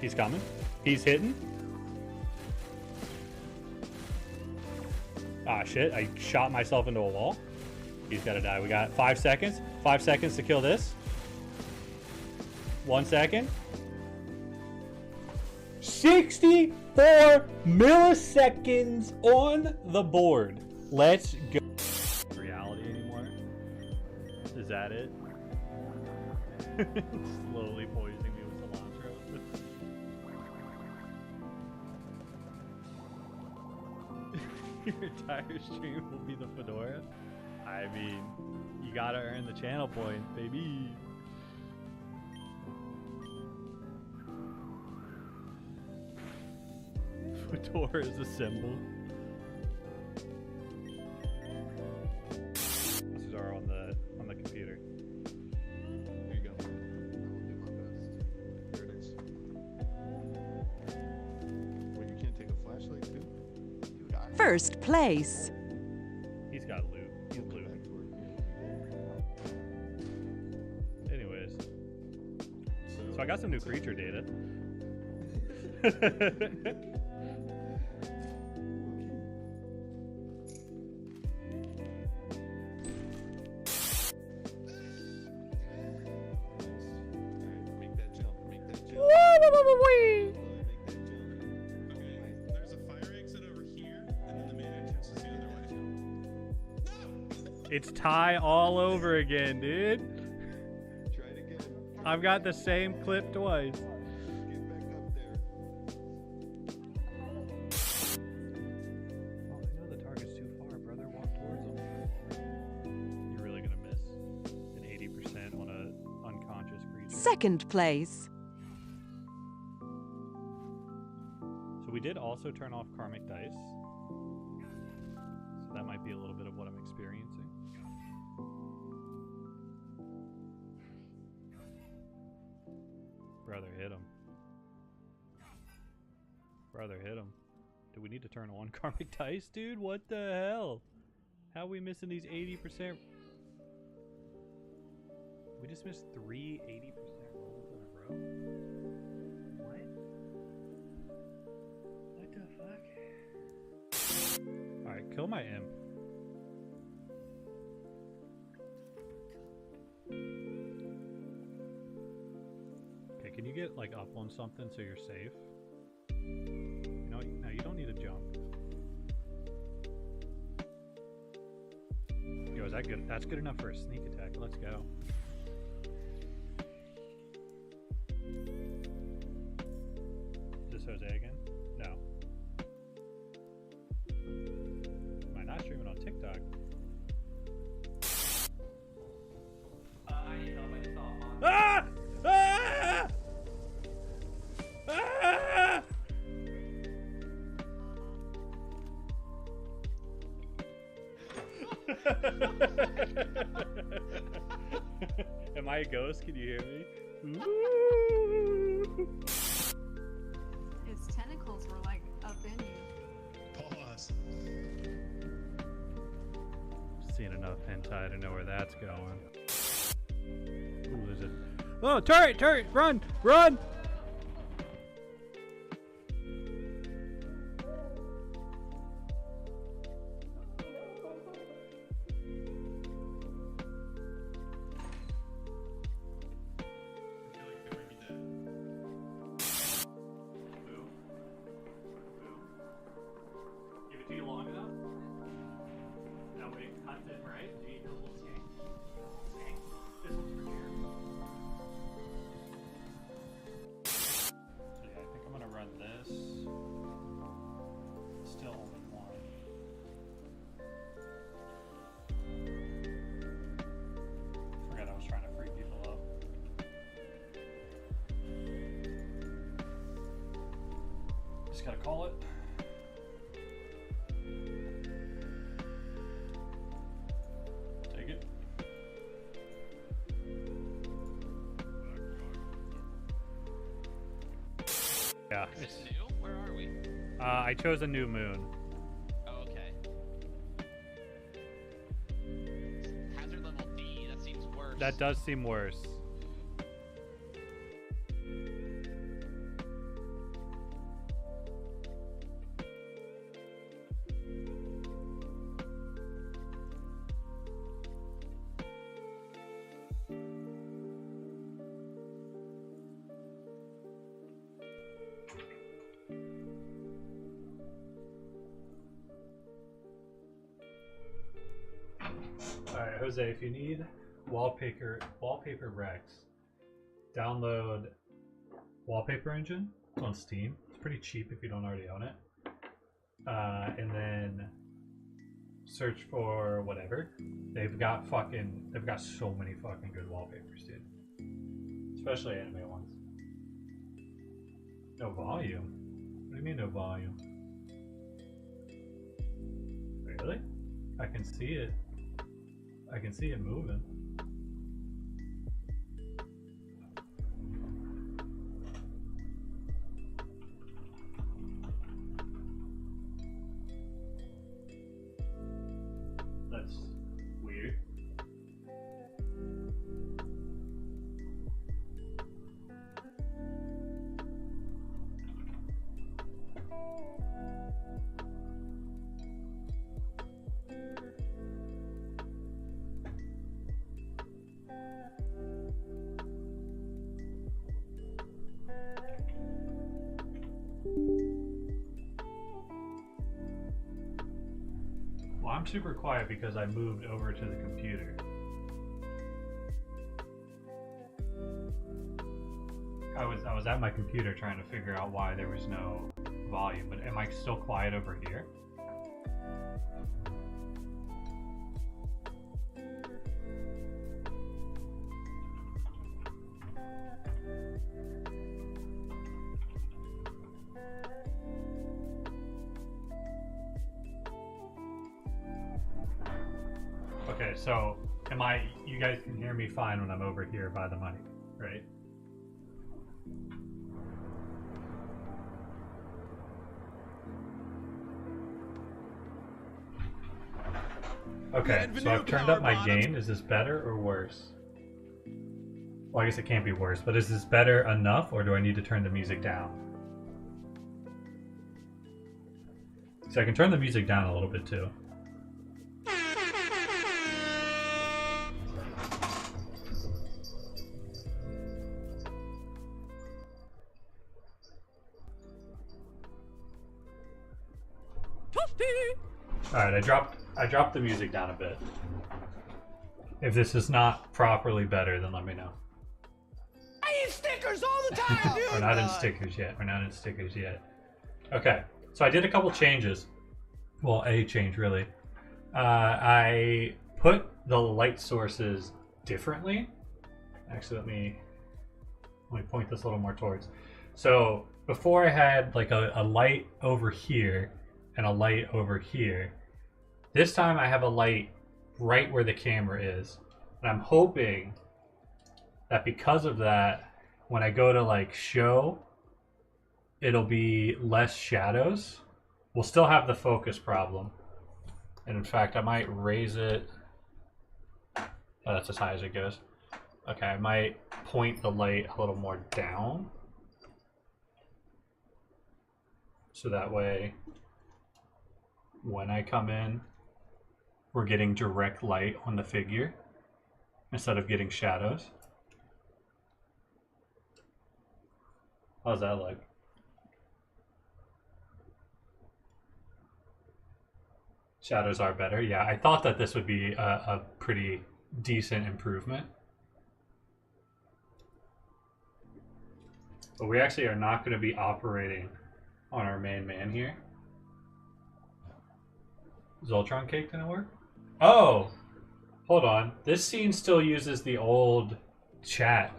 He's coming. He's hitting. Ah, shit. I shot myself into a wall. He's got to die. We got 5 seconds. 5 seconds to kill this. 1 second. 64 milliseconds on the board. Let's go. Reality anymore? Is that it? Slowly poisoning me with cilantro. Your entire stream will be the fedora? I mean, you gotta earn the channel points, baby. Fedora is a symbol. This is our on the computer. There you go. I will do my best. There it is. Wait, you can't take a flashlight too? Dude, First place. He's got loot. He's looting. Anyways. So I got some new creature data. It's tie all over again, dude. Try it again. I've got the same clip twice. Get back up there. Oh, I know the target's too far, brother. Walk towards him. You're really gonna miss an 80% on a unconscious creature. Second place. So we did also turn off karmic dice. So that might be a little bit of what I'm experiencing. Brother, hit him. Brother, hit him. Do we need to turn on karmic dice, dude? What the hell? How are we missing these 80%? We just missed 3 80% rolls in a row? What? What the fuck? Alright, kill my imp. Okay, can you get like up on something so you're safe? No, you don't need to jump. Yo, is that good? That's good enough for a sneak attack. Let's go. Is this Jose again? No. Am I not streaming on TikTok? Ah! Ah! Ah! Am I a ghost? Can you hear me? Ooh. His tentacles were like up in you. Pause. Seen enough hentai to know where that's going. Ooh, there's a... Oh, turret! Turret! Run! Run! Give it to you long enough? That way it cuts it, right? So you get a little skank. Skank. This one's for here. So yeah, I think I'm gonna run this. Still only one. Forgot I was trying to free people up. Just gotta call it. Take it. Yeah. Is it new? Where are we? I chose a new moon. Oh, okay. Hazard level D, that seems worse. That does seem worse. Alright, Jose, if you need wallpaper Rex, download Wallpaper Engine. It's on Steam. It's pretty cheap if you don't already own it. And then search for whatever. They've got so many fucking good wallpapers, dude. Especially anime ones. No volume? What do you mean no volume? Really? I can see it. I can see it moving. That's weird. Well, I'm super quiet because I moved over to the computer. I was at my computer trying to figure out why there was no volume, but am I still quiet over here? Okay, so you guys can hear me fine when I'm over here by the mic, right? Okay, so I've turned up my gain. Is this better or worse? Well, I guess it can't be worse, but is this better enough, or do I need to turn the music down? So I can turn the music down a little bit too. Alright, I dropped the music down a bit. If this is not properly better, then let me know. I eat stickers all the time, dude! We're not in stickers yet. We're not in stickers yet. Okay, so I did a couple changes. Well, a change, really. I put the light sources differently. Actually, let me point this a little more towards. So, before I had like a light over here and a light over here. This time I have a light right where the camera is. And I'm hoping that because of that, when I go to like show, it'll be less shadows. We'll still have the focus problem. And in fact, I might raise it. Oh, that's as high as it goes. Okay, I might point the light a little more down. So that way, when I come in, we're getting direct light on the figure instead of getting shadows. How's that look? Shadows are better. Yeah, I thought that this would be a pretty decent improvement. But we actually are not going to be operating on our main man here. Zoltron cake didn't work? Oh! Hold on. This scene still uses the old chat.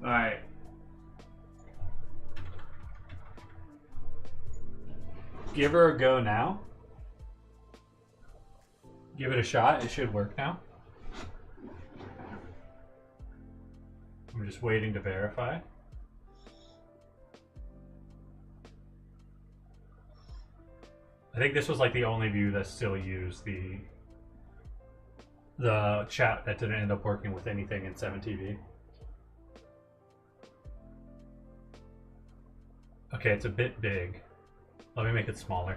Alright. Give her a go now. Give it a shot. It should work now. just waiting to verify. I think this was like the only view that still used the chat that didn't end up working with anything in 7TV. Okay, it's a bit big. Let me make it smaller.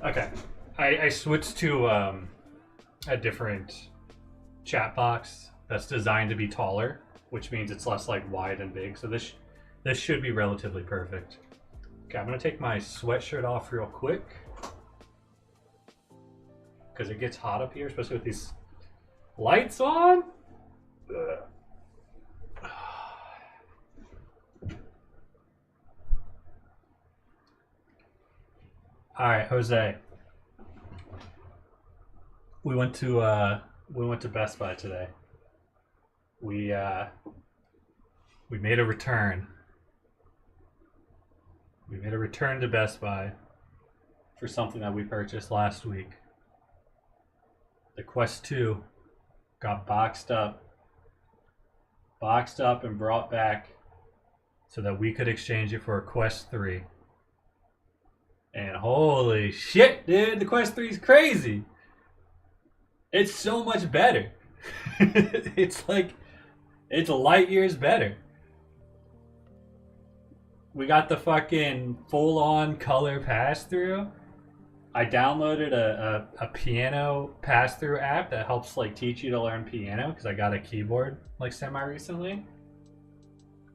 Okay, I switched to a different chat box that's designed to be taller, which means it's less like wide and big. So this should be relatively perfect. Okay, I'm gonna take my sweatshirt off real quick because it gets hot up here, especially with these lights on. Ugh. All right, Jose. We went to Best Buy today. We made a return. We made a return to Best Buy for something that we purchased last week. The Quest 2 got boxed up and brought back so that we could exchange it for a Quest 3. And holy shit, dude, the Quest 3 is crazy. It's so much better. It's light years better. We got the fucking full-on color pass-through. I downloaded a piano pass-through app that helps like teach you to learn piano because I got a keyboard like semi-recently.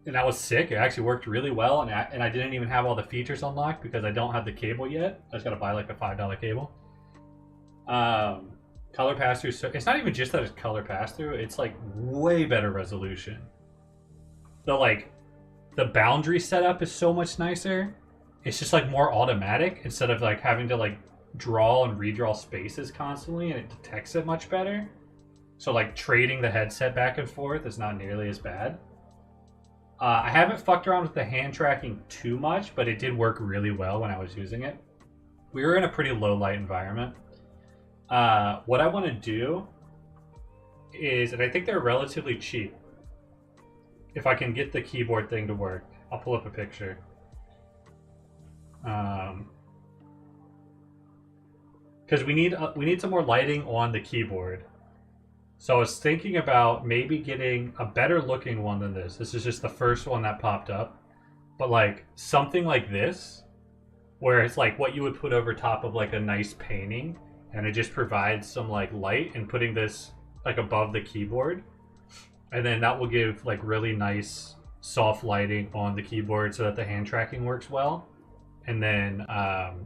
And that was sick. It actually worked really well, and I didn't even have all the features unlocked because I don't have the cable yet. I just gotta buy like a $5 cable. Color pass-through. So it's not even just that it's color pass-through. It's like way better resolution. The boundary setup is so much nicer. It's just like more automatic instead of like having to like draw and redraw spaces constantly, and it detects it much better. So like trading the headset back and forth is not nearly as bad. I haven't fucked around with the hand tracking too much, but it did work really well when I was using it. We were in a pretty low light environment. What I want to do is, and I think they're relatively cheap. If I can get the keyboard thing to work, I'll pull up a picture. Because we need some more lighting on the keyboard. So I was thinking about maybe getting a better looking one than this. This is just the first one that popped up. But like something like this, where it's like what you would put over top of like a nice painting, and it just provides some like light, and putting this like above the keyboard. And then that will give like really nice soft lighting on the keyboard so that the hand tracking works well. And then I'll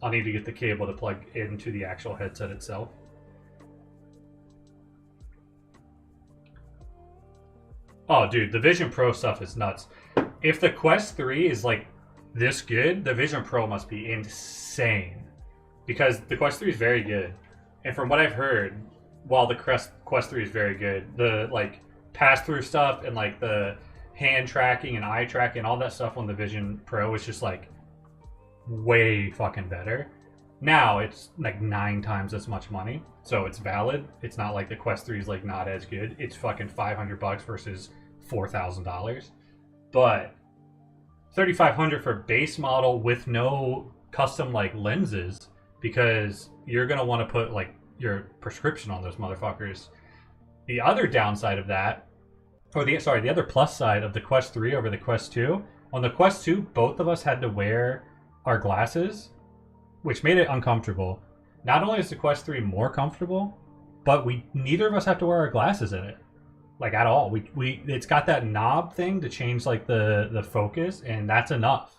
need to get the cable to plug into the actual headset itself. Oh, dude, the Vision Pro stuff is nuts. If the Quest 3 is like this good, the Vision Pro must be insane. Because the Quest 3 is very good. And from what I've heard, while the Quest 3 is very good, the like pass-through stuff and like the hand tracking and eye tracking, all that stuff on the Vision Pro is just like way fucking better. Now it's like 9 times as much money, so it's valid. It's not like the Quest 3 is like not as good. It's fucking $500 versus $4,000, but $3,500 for base model with no custom like lenses, because you're gonna want to put like your prescription on those motherfuckers. The other downside of that, or the other plus side of the Quest 3 over the Quest 2, on the Quest 2, both of us had to wear our glasses, which made it uncomfortable. Not only is the Quest 3 more comfortable, but neither of us have to wear our glasses in it, like at all. It's got that knob thing to change like the focus, and that's enough.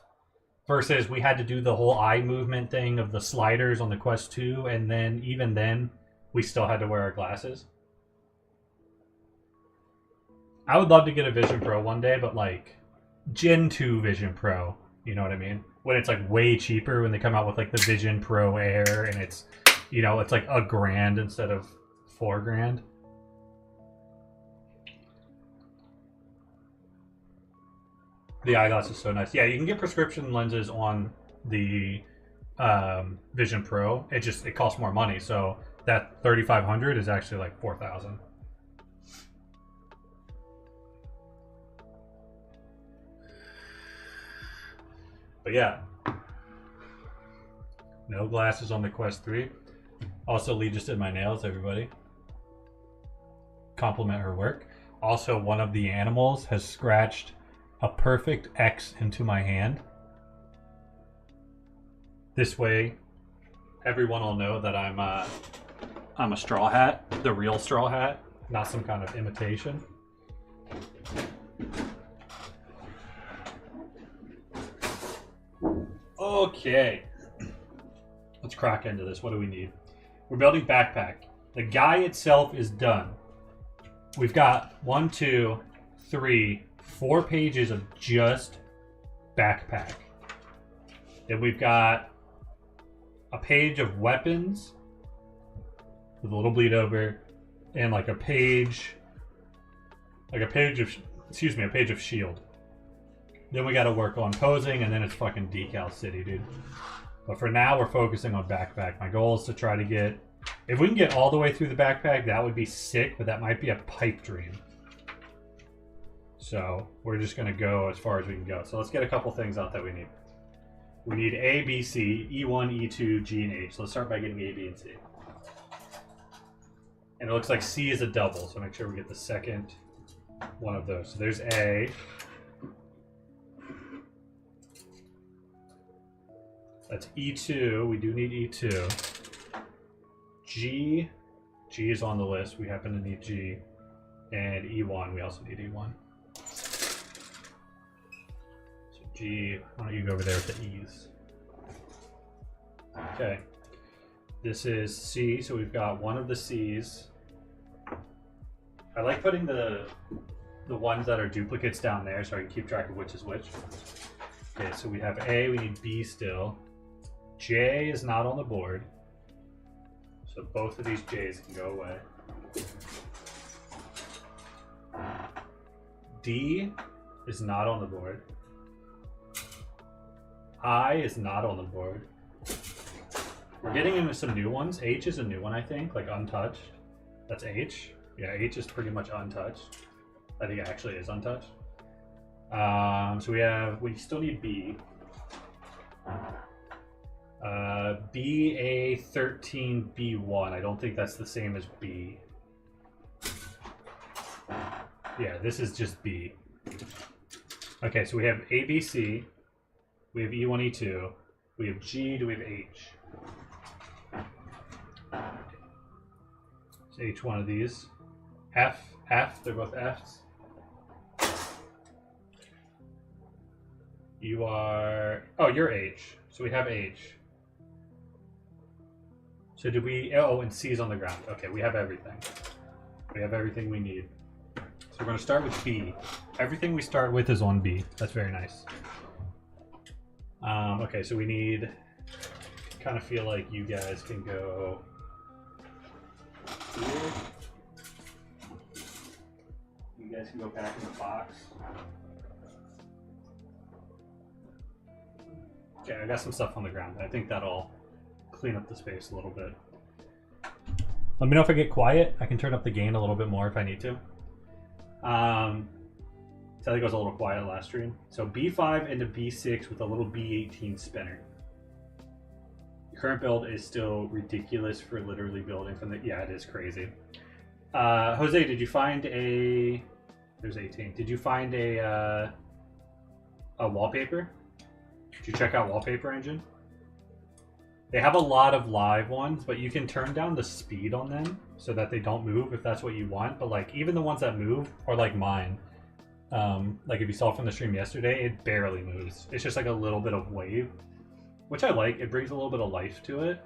Versus we had to do the whole eye movement thing of the sliders on the Quest 2, and then even then we still had to wear our glasses. I would love to get a Vision Pro one day, but like Gen 2 Vision Pro, You know what I mean? When it's like way cheaper when they come out with like the Vision Pro Air and it's, you know, it's like $1,000 instead of $4,000. The eyeglass is so nice. Yeah, you can get prescription lenses on the Vision Pro. It costs more money. So that $3,500 is actually like $4,000. But yeah, no glasses on the Quest 3. Also, Lee just did my nails, everybody. Compliment her work. Also, one of the animals has scratched a perfect X into my hand. This way, everyone will know that I'm a straw hat, the real straw hat, not some kind of imitation. Okay, let's crack into this. What do we need? We're building backpack. The guy itself is done. We've got 1, 2, 3, 4 pages of just backpack. Then we've got a page of weapons with a little bleed over, and like a page of shield. Then we got to work on posing, and then it's fucking Decal City, dude. But for now, we're focusing on backpack. My goal is to try to get... If we can get all the way through the backpack, that would be sick, but that might be a pipe dream. So we're just going to go as far as we can go. So let's get a couple things out that we need. We need A, B, C, E1, E2, G, and H. So let's start by getting A, B, and C. And it looks like C is a double, so make sure we get the second one of those. So there's A. That's E2. We do need E2. G. G is on the list. We happen to need G. And E1. We also need E1. So G. Why don't you go over there with the E's? Okay. This is C. So we've got one of the C's. I like putting the ones that are duplicates down there so I can keep track of which is which. Okay, so we have A. We need B still. J is not on the board, so both of these J's can go away. D is not on the board. I is not on the board. We're getting into some new ones. H is a new one, I think, like untouched. That's H. Yeah, H is pretty much untouched. I think it actually is untouched. So we still need B. BA13B1. I don't think that's the same as B. Yeah, this is just B. Okay, so we have ABC. We have E1, E2. We have G. Do we have H? So H one of these. F. They're both F's. You are... Oh, you're H. So we have H. So did we... Oh, and C is on the ground. Okay, we have everything. We have everything we need. So we're going to start with B. Everything we start with is on B. That's very nice. Okay, so we need... kind of feel like you guys can go here. You guys can go back in the box. Okay, I got some stuff on the ground. I think that'll clean up the space a little bit. Let me know if I get quiet. I can turn up the gain a little bit more if I need to. So I think it was a little quiet last stream. So B5 into B6 with a little B18 spinner. The current build is still ridiculous for literally building from the... Yeah, it is crazy. Jose, did you find a... There's 18. Did you find a wallpaper? Did you check out Wallpaper Engine? They have a lot of live ones, but you can turn down the speed on them so that they don't move if that's what you want. But like even the ones that move are like mine. Like if you saw from the stream yesterday, it barely moves. It's just like a little bit of wave, which I like. It brings a little bit of life to it.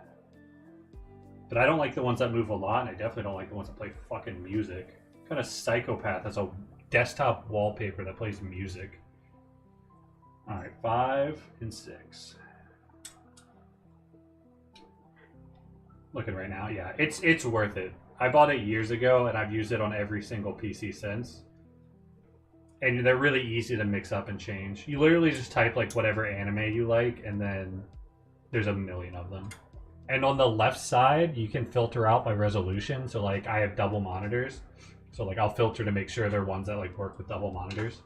But I don't like the ones that move a lot, and I definitely don't like the ones that play fucking music. What kind of psychopath has a desktop wallpaper that plays music? All right, 5 and 6. Looking right now, yeah, it's worth it. I bought it years ago, and I've used it on every single PC since. And they're really easy to mix up and change. You literally just type like whatever anime you like, and then there's a million of them. And on the left side, you can filter out by resolution. So like I have double monitors, so like I'll filter to make sure they're ones that like work with double monitors.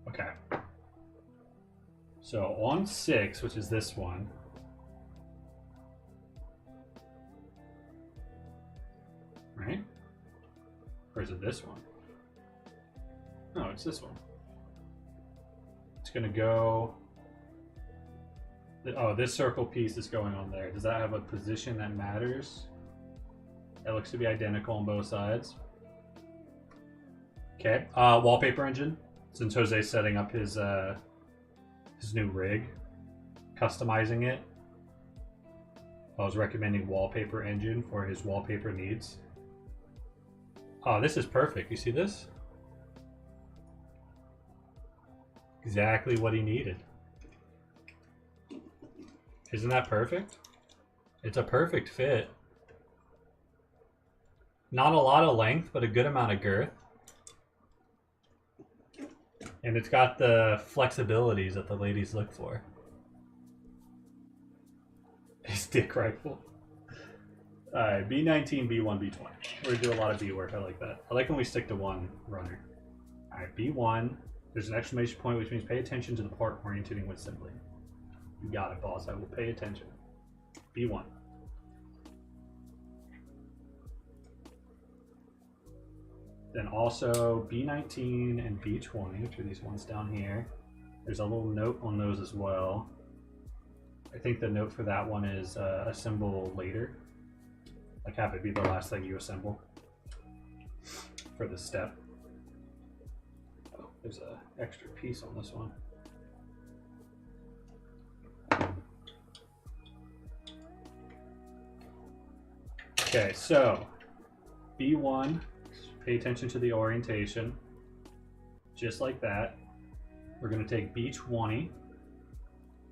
Okay. So on 6, which is this one. Right? Or is it this one? No, it's this one. It's gonna go. Oh, this circle piece is going on there. Does that have a position that matters? That looks to be identical on both sides. Okay. Wallpaper engine. Since Jose's setting up his new rig, customizing it, I was recommending wallpaper engine for his wallpaper needs. Oh, this is perfect. You see this? Exactly what he needed. Isn't that perfect? It's a perfect fit. Not a lot of length, but a good amount of girth. And it's got the flexibilities that the ladies look for. His dick rifle. Alright, B19, B1, B20. We're gonna do a lot of B work. I like that. I like when we stick to one runner. Alright, B1. There's an exclamation point, which means pay attention to the part orientating with assembly. You got it, boss. I will pay attention. B1. Then also B19 and B20, which are these ones down here. There's a little note on those as well. I think the note for that one is assemble later. Like have it be the last thing you assemble for this step. Oh, there's an extra piece on this one. Okay, so B1, pay attention to the orientation. Just like that. We're going to take B20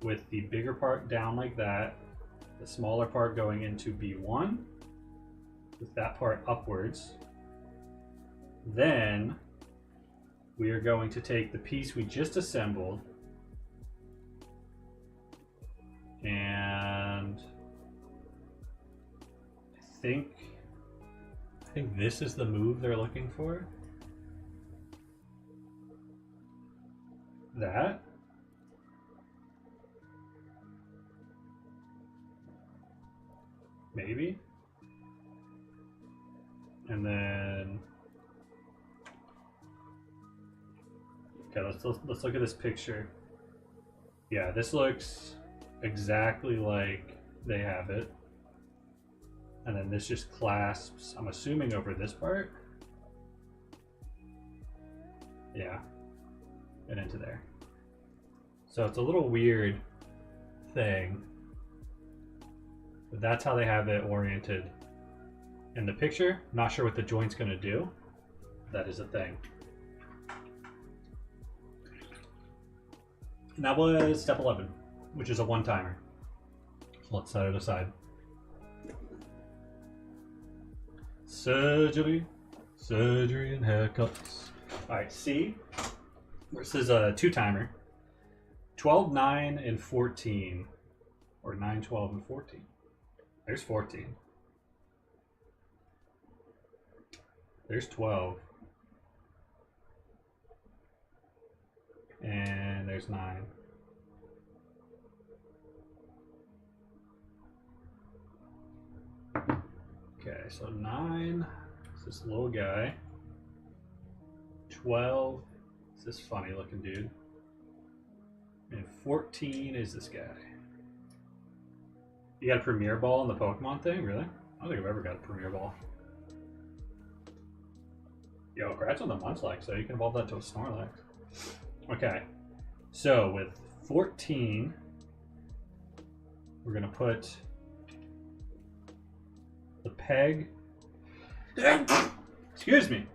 with the bigger part down like that, the smaller part going into B1 with that part upwards. Then we are going to take the piece we just assembled and I think this is the move they're looking for. That. Maybe. And then okay, let's look at this picture. Yeah, this looks exactly like they have it. And then this just clasps, I'm assuming, over this part. Yeah. And into there. So it's a little weird thing. But that's how they have it oriented in the picture. Not sure what the joint's going to do. That is a thing. And that was step 11, which is a one-timer. So let's set it aside. Surgery, surgery and haircuts. Alright, C. This is a two-timer. 12, 9, and 14. Or 9, 12, and 14. There's 14. There's 12. And there's 9. Okay, so 9 is this little guy. 12 is this funny looking dude. And 14 is this guy. You got a Premier Ball in the Pokemon thing? Really? I don't think I've ever got a Premier Ball. Yo, congrats on the Munchlax, so you can evolve that to a Snorlax. Okay, so with 14, we're going to put the peg. Excuse me.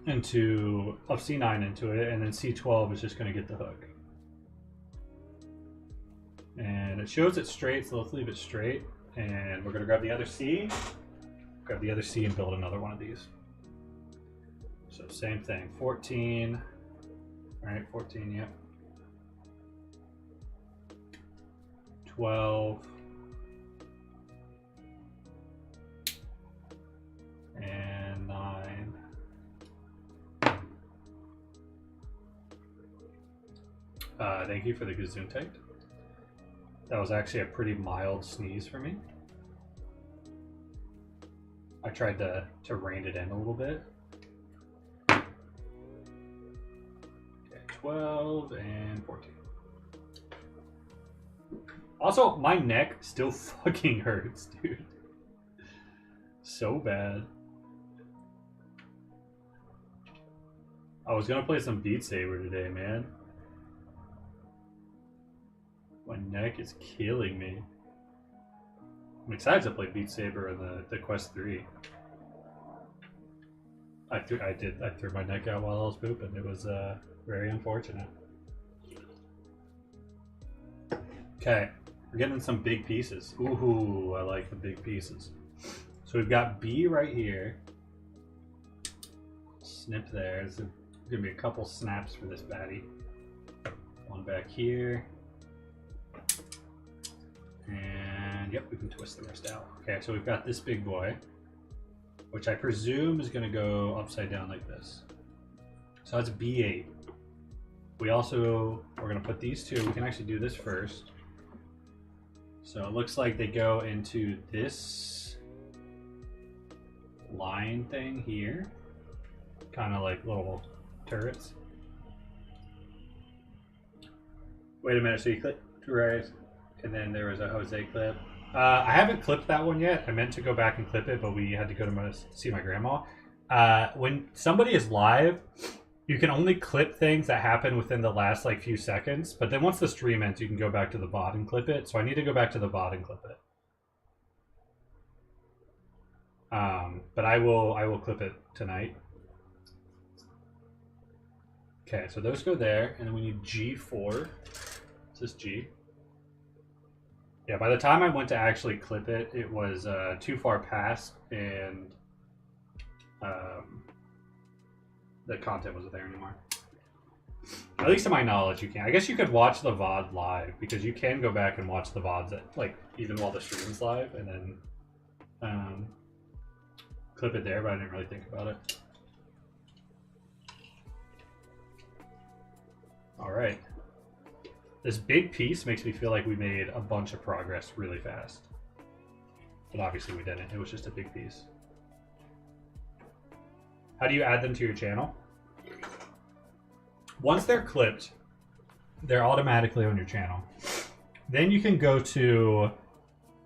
into of C9 into it, and then C12 is just going to get the hook. And it shows it straight, so let's leave it straight. And we're going to grab the other C, and build another one of these. So same thing, 14. All right, 14, yep. 12. And 9. Thank you for the Gesundheit. That was actually a pretty mild sneeze for me. I tried to rein it in a little bit. Okay, 12 and 14. Also, my neck still fucking hurts, dude. So bad. I was gonna play some Beat Saber today, man. My neck is killing me. I'm excited to play Beat Saber in the Quest 3. I threw my neck out while I was pooping. It was very unfortunate. Okay, we're getting some big pieces. Ooh, I like the big pieces. So we've got B right here. Snip there. There's gonna be a couple snaps for this baddie. One back here. And yep, we can twist the rest out. Okay, so we've got this big boy, which I presume is gonna go upside down like this. So that's B8. We're gonna put these two. We can actually do this first. So it looks like they go into this line thing here, kind of like little turrets. Wait a minute, so you click right, and then there was a Jose clip. I haven't clipped that one yet. I meant to go back and clip it, but we had to go to see my grandma. When somebody is live, you can only clip things that happen within the last like few seconds, but then once the stream ends, you can go back to the VOD and clip it. So I need to go back to the VOD and clip it. But I will clip it tonight. Okay, so those go there, and then we need G4. Is this G? Yeah, by the time I went to actually clip it, it was too far past, and the content wasn't there anymore. At least to my knowledge, you can. I guess you could watch the VOD live, because you can go back and watch the VODs at, like, even while the stream's live, and then clip it there, but I didn't really think about it. Alright. This big piece makes me feel like we made a bunch of progress really fast. But obviously we didn't. It was just a big piece. How do you add them to your channel? Once they're clipped, they're automatically on your channel. Then you can go to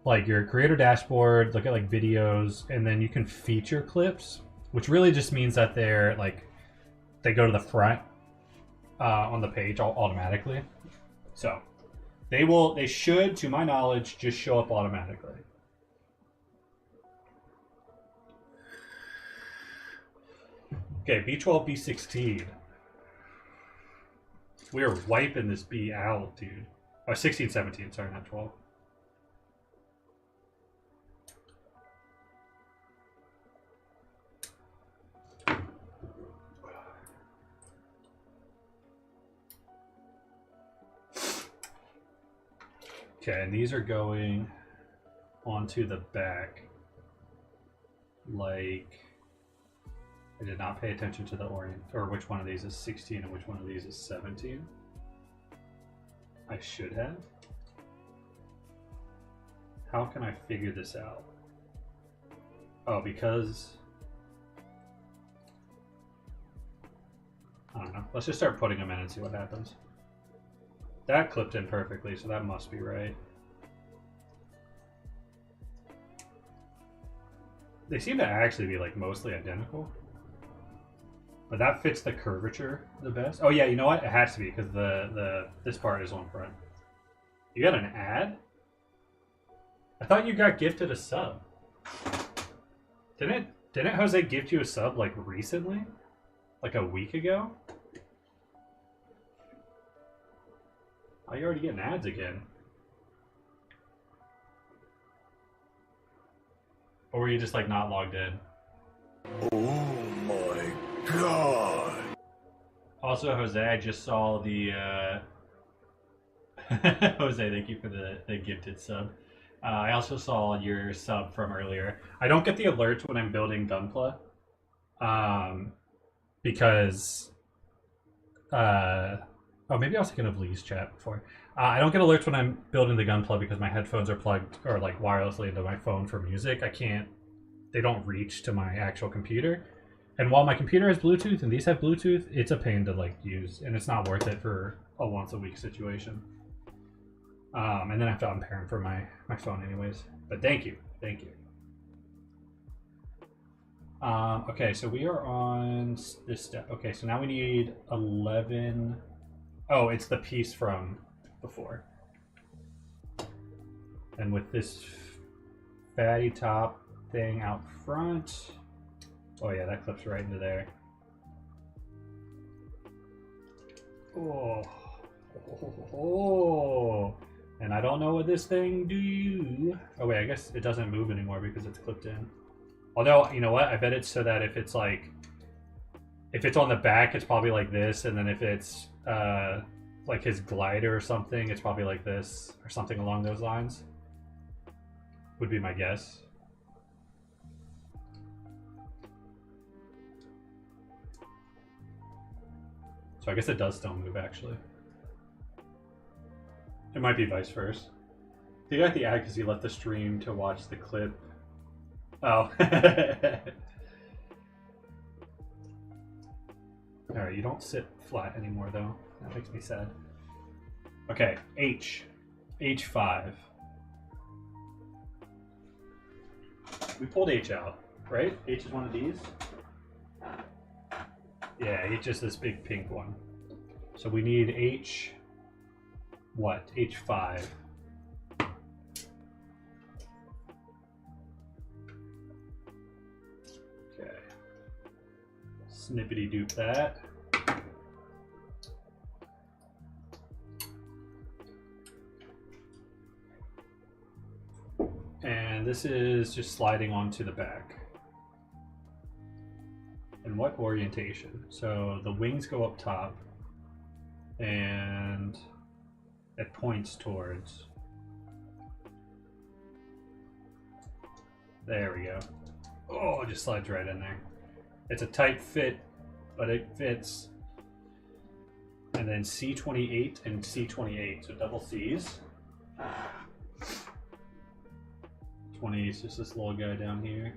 like your creator dashboard, look at like videos, and then you can feature clips, which really just means that they're like, they go to the front on the page automatically. So they should, to my knowledge, just show up automatically. Okay, B12, B16. We are wiping this B out, dude. Oh, 16, 17, sorry, not 12. Okay, and these are going onto the back. Like, I did not pay attention to the orient, or which one of these is 16 and which one of these is 17. I should have. How can I figure this out? Oh, because... I don't know. Let's just start putting them in and see what happens. That clipped in perfectly, so that must be right. They seem to actually be like mostly identical. But that fits the curvature the best. Oh yeah, you know what? It has to be because this part is on front. You got an ad? I thought you got gifted a sub. Didn't Jose gift you a sub like recently? Like a week ago? Oh, you're already getting ads again. Or were you just like not logged in? Oh my god. Also, Jose, I just saw the Jose, thank you for the gifted sub. I also saw your sub from earlier. I don't get the alerts when I'm building Gunpla. Because oh, maybe I was thinking of Lee's chat before. I don't get alerts when I'm building the Gunpla because my headphones are plugged or like wirelessly into my phone for music. They don't reach to my actual computer. And while my computer has Bluetooth and these have Bluetooth, it's a pain to like use, and it's not worth it for a once a week situation. And then I have to unpair them for my phone anyways. But thank you. Okay, so we are on this step. Okay, so now we need 11. Oh, it's the piece from before. And with this fatty top thing out front. Oh yeah, that clips right into there. Oh. And I don't know what this thing do. Oh wait, I guess it doesn't move anymore because it's clipped in. Although, you know what? I bet it's so that if it's on the back, it's probably like this, and then if it's like his glider or something, it's probably like this or something along those lines. Would be my guess. So I guess it does still move, actually. It might be vice versa. He got the ad because he left the stream to watch the clip. Oh. Alright, you don't sit flat anymore, though. That makes me sad. Okay, H. H5. We pulled H out, right? H is one of these? Yeah, H is this big pink one. So we need H... what? H5. Okay. Snippety doop that. And this is just sliding onto the back. And what orientation? So the wings go up top and it points towards. There we go. Oh, it just slides right in there. It's a tight fit, but it fits. And then C28 and C28, so double C's. 20 is just this little guy down here.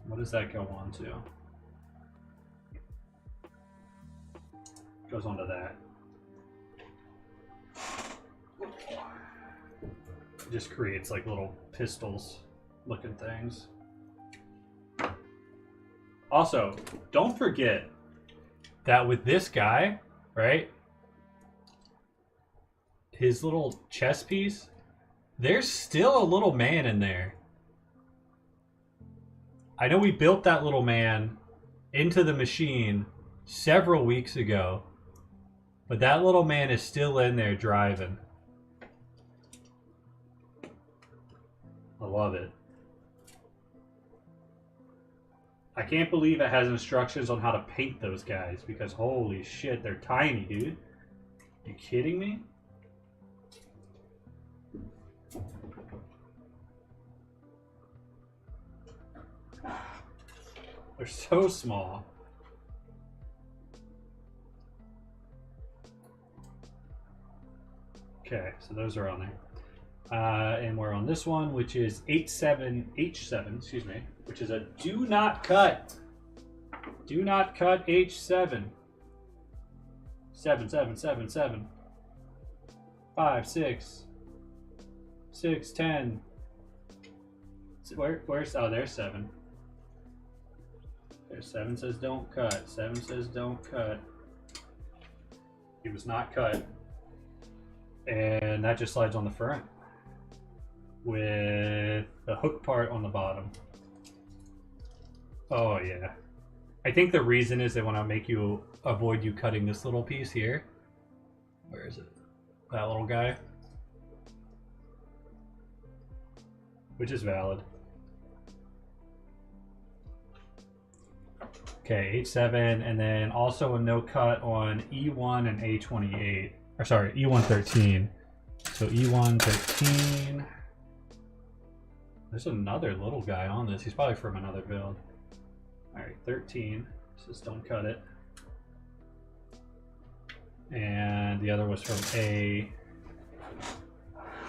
What does that go on to? Goes onto that. It just creates like little pistols looking things. Also, don't forget that with this guy, right? His little chest piece, there's still a little man in there. I know we built that little man into the machine several weeks ago, but that little man is still in there driving. I love it. I can't believe it has instructions on how to paint those guys because holy shit, they're tiny, dude. You kidding me? They're so small. Okay, so those are on there. And we're on this one, which is H7, excuse me, which is a do not cut. Do not cut H7. 7, 7, 7, 7. 5, 6. 6, 10. Where's, oh, there's 7. There's 7 says don't cut. 7 says don't cut. He was not cut. And that just slides on the front with the hook part on the bottom. Oh yeah. I think the reason is they want to make you avoid you cutting this little piece here. Where is it? That little guy. Which is valid. Okay, H7, and then also a no cut on E1 and A28. Or sorry, E113. So E113. There's another little guy on this. He's probably from another build. Alright, 13. So just don't cut it. And the other was from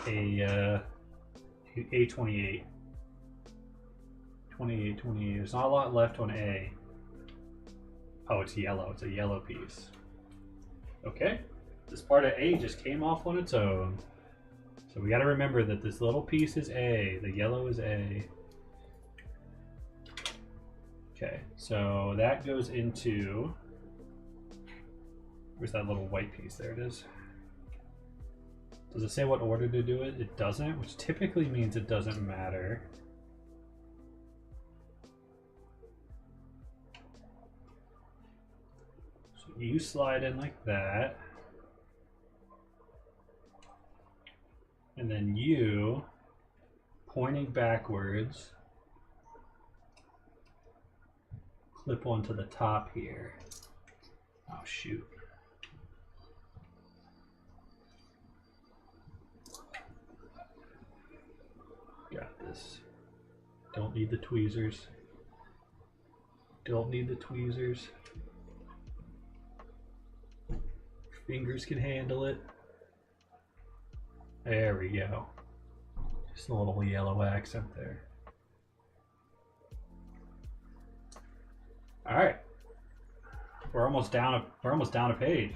A28. 28. There's not a lot left on A. Oh, it's yellow. It's a yellow piece. Okay. This part of A just came off on its own. So we got to remember that this little piece is A. The yellow is A. Okay. So that goes into... Where's that little white piece? There it is. Does it say what order to do it? It doesn't, which typically means it doesn't matter. So you slide in like that. And then you, pointing backwards, clip onto the top here. Oh, shoot. Got this. Don't need the tweezers. Don't need the tweezers. Fingers can handle it. There we go. Just a little yellow accent there. All right. We're almost down a page.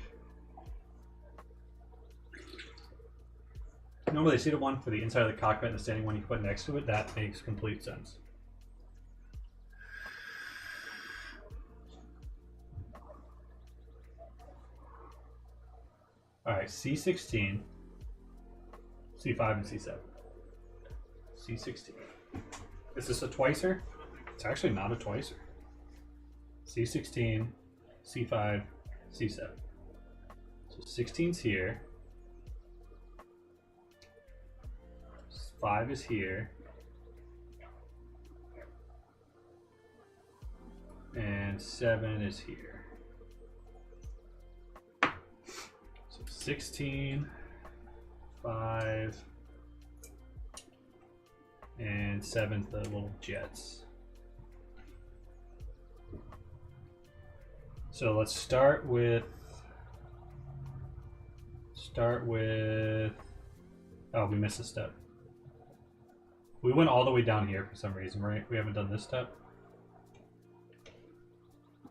Normally, see the one for the inside of the cockpit and the standing one you put next to it. That makes complete sense. All right, C16, C5, and C7. C16. Is this a twicer? It's actually not a twicer. C16, C5, C7. So 16's here. 5 is here. And 7 is here. So 16, 5, and 7's the little jets. So let's start with oh, we missed a step. We went all the way down here for some reason, right? We haven't done this step.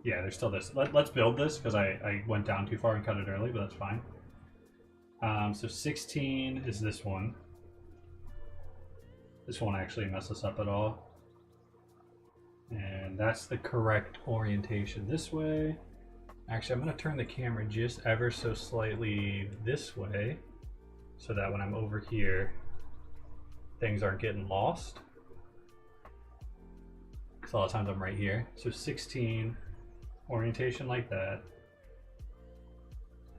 Yeah, there's still this. Let's build this because I went down too far and cut it early, but that's fine. So 16 is this one. This won't actually mess us up at all. And that's the correct orientation this way. Actually, I'm going to turn the camera just ever so slightly this way so that when I'm over here, things aren't getting lost. Because a lot of times I'm right here. So 16, orientation like that.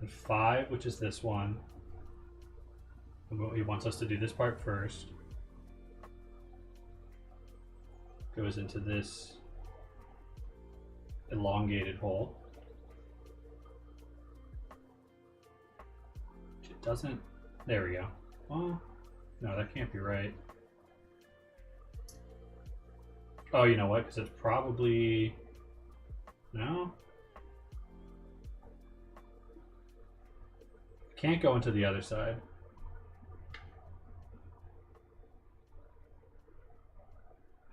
And 5, which is this one. He wants us to do this part first. Goes into this elongated hole. Which it doesn't. There we go. Well, no, that can't be right. Oh, you know what? Because it's probably... No? Can't go into the other side.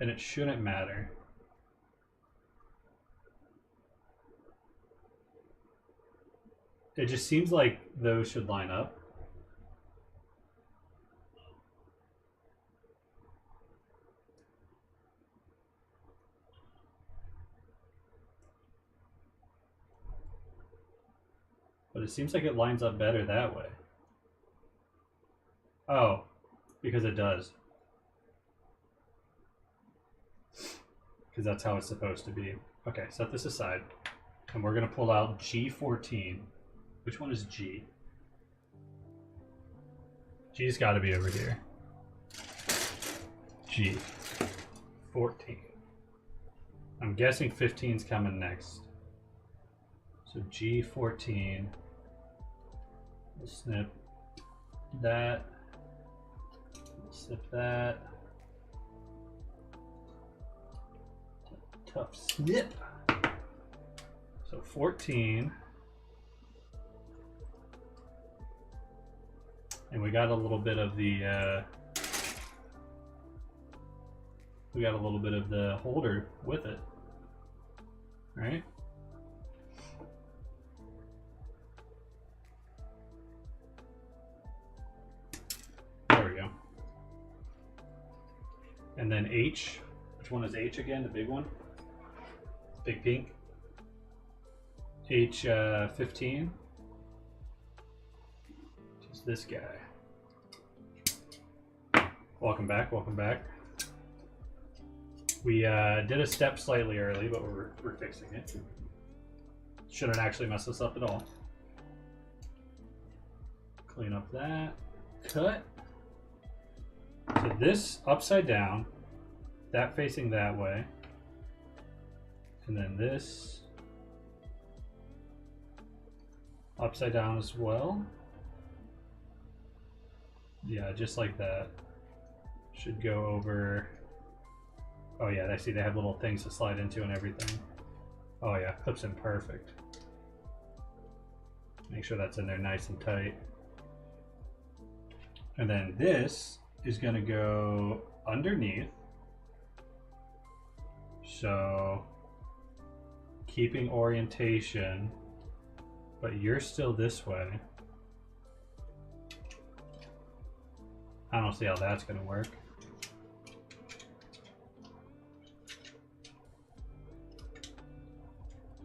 And it shouldn't matter. It just seems like those should line up. But it seems like it lines up better that way. Oh, because it does. Because that's how it's supposed to be. Okay, set this aside. And we're going to pull out G14. Which one is G? G's got to be over here. G14. I'm guessing 15's coming next. So G14. We'll snip that. We'll snip that. Tough snip. So 14. And we got a little bit of the holder with it. Right? There we go. And then H. Which one is H again? The big one? Big pink? H15. Just this guy. Welcome back, welcome back. We did a step slightly early, but we're fixing it. Shouldn't actually mess us up at all. Clean up that. Cut. So this upside down, that facing that way, and then this upside down as well. Yeah, just like that. Should go over. Oh yeah, I see they have little things to slide into and everything. Oh yeah, clips in perfect. Make sure that's in there nice and tight. And then this is gonna go underneath. So keeping orientation, but you're still this way. I don't see how that's gonna work.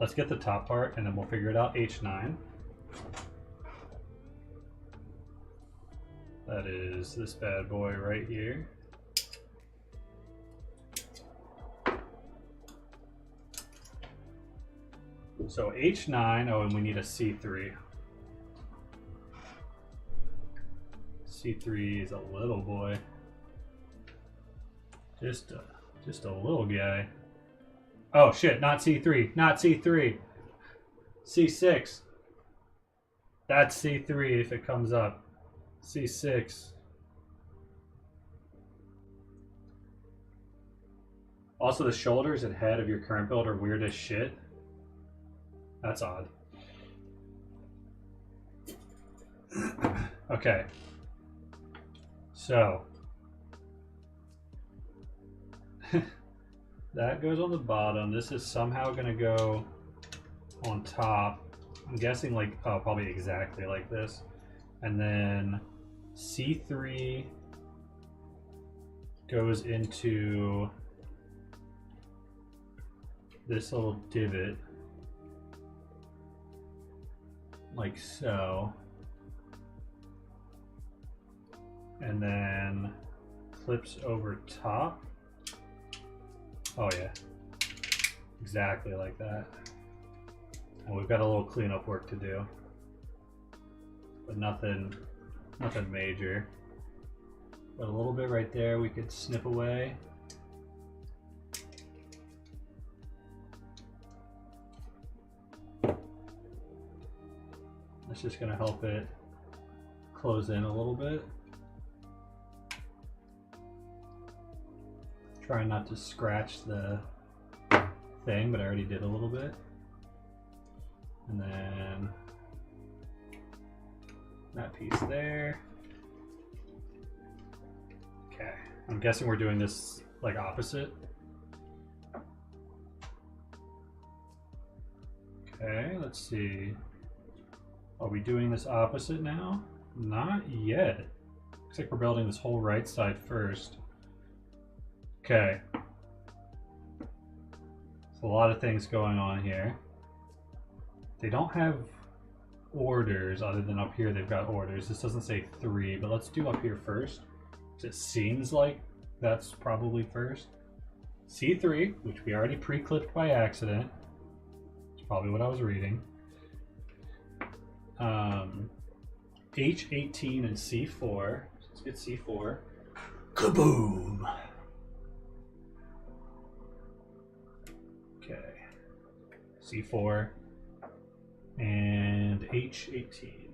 Let's get the top part and then we'll figure it out. H9. That is this bad boy right here. So H9, oh, and we need a C3. C3 is a little boy. Just a little guy. Oh shit, not C3, not C3. C6. That's C3 if it comes up. C6. Also, the shoulders and head of your current build are weird as shit. That's odd. Okay. So. That goes on the bottom. This is somehow going to go on top. I'm guessing like, oh, probably exactly like this. And then C3 goes into this little divot. Like so. And then clips over top. Oh yeah, exactly like that. And we've got a little cleanup work to do, but nothing major. But a little bit right there we could snip away. That's just gonna help it close in a little bit. Trying not to scratch the thing, but I already did a little bit. And then that piece there. Okay, I'm guessing we're doing this like opposite. Okay, let's see. Are we doing this opposite now? Not yet. Looks like we're building this whole right side first. Okay. There's a lot of things going on here. They don't have orders other than up here they've got orders. This doesn't say 3, but let's do up here first. It seems like that's probably first. C3, which we already pre-clipped by accident. It's probably what I was reading. H18 and C4. Let's get C4. Kaboom! Okay. C4 and H18.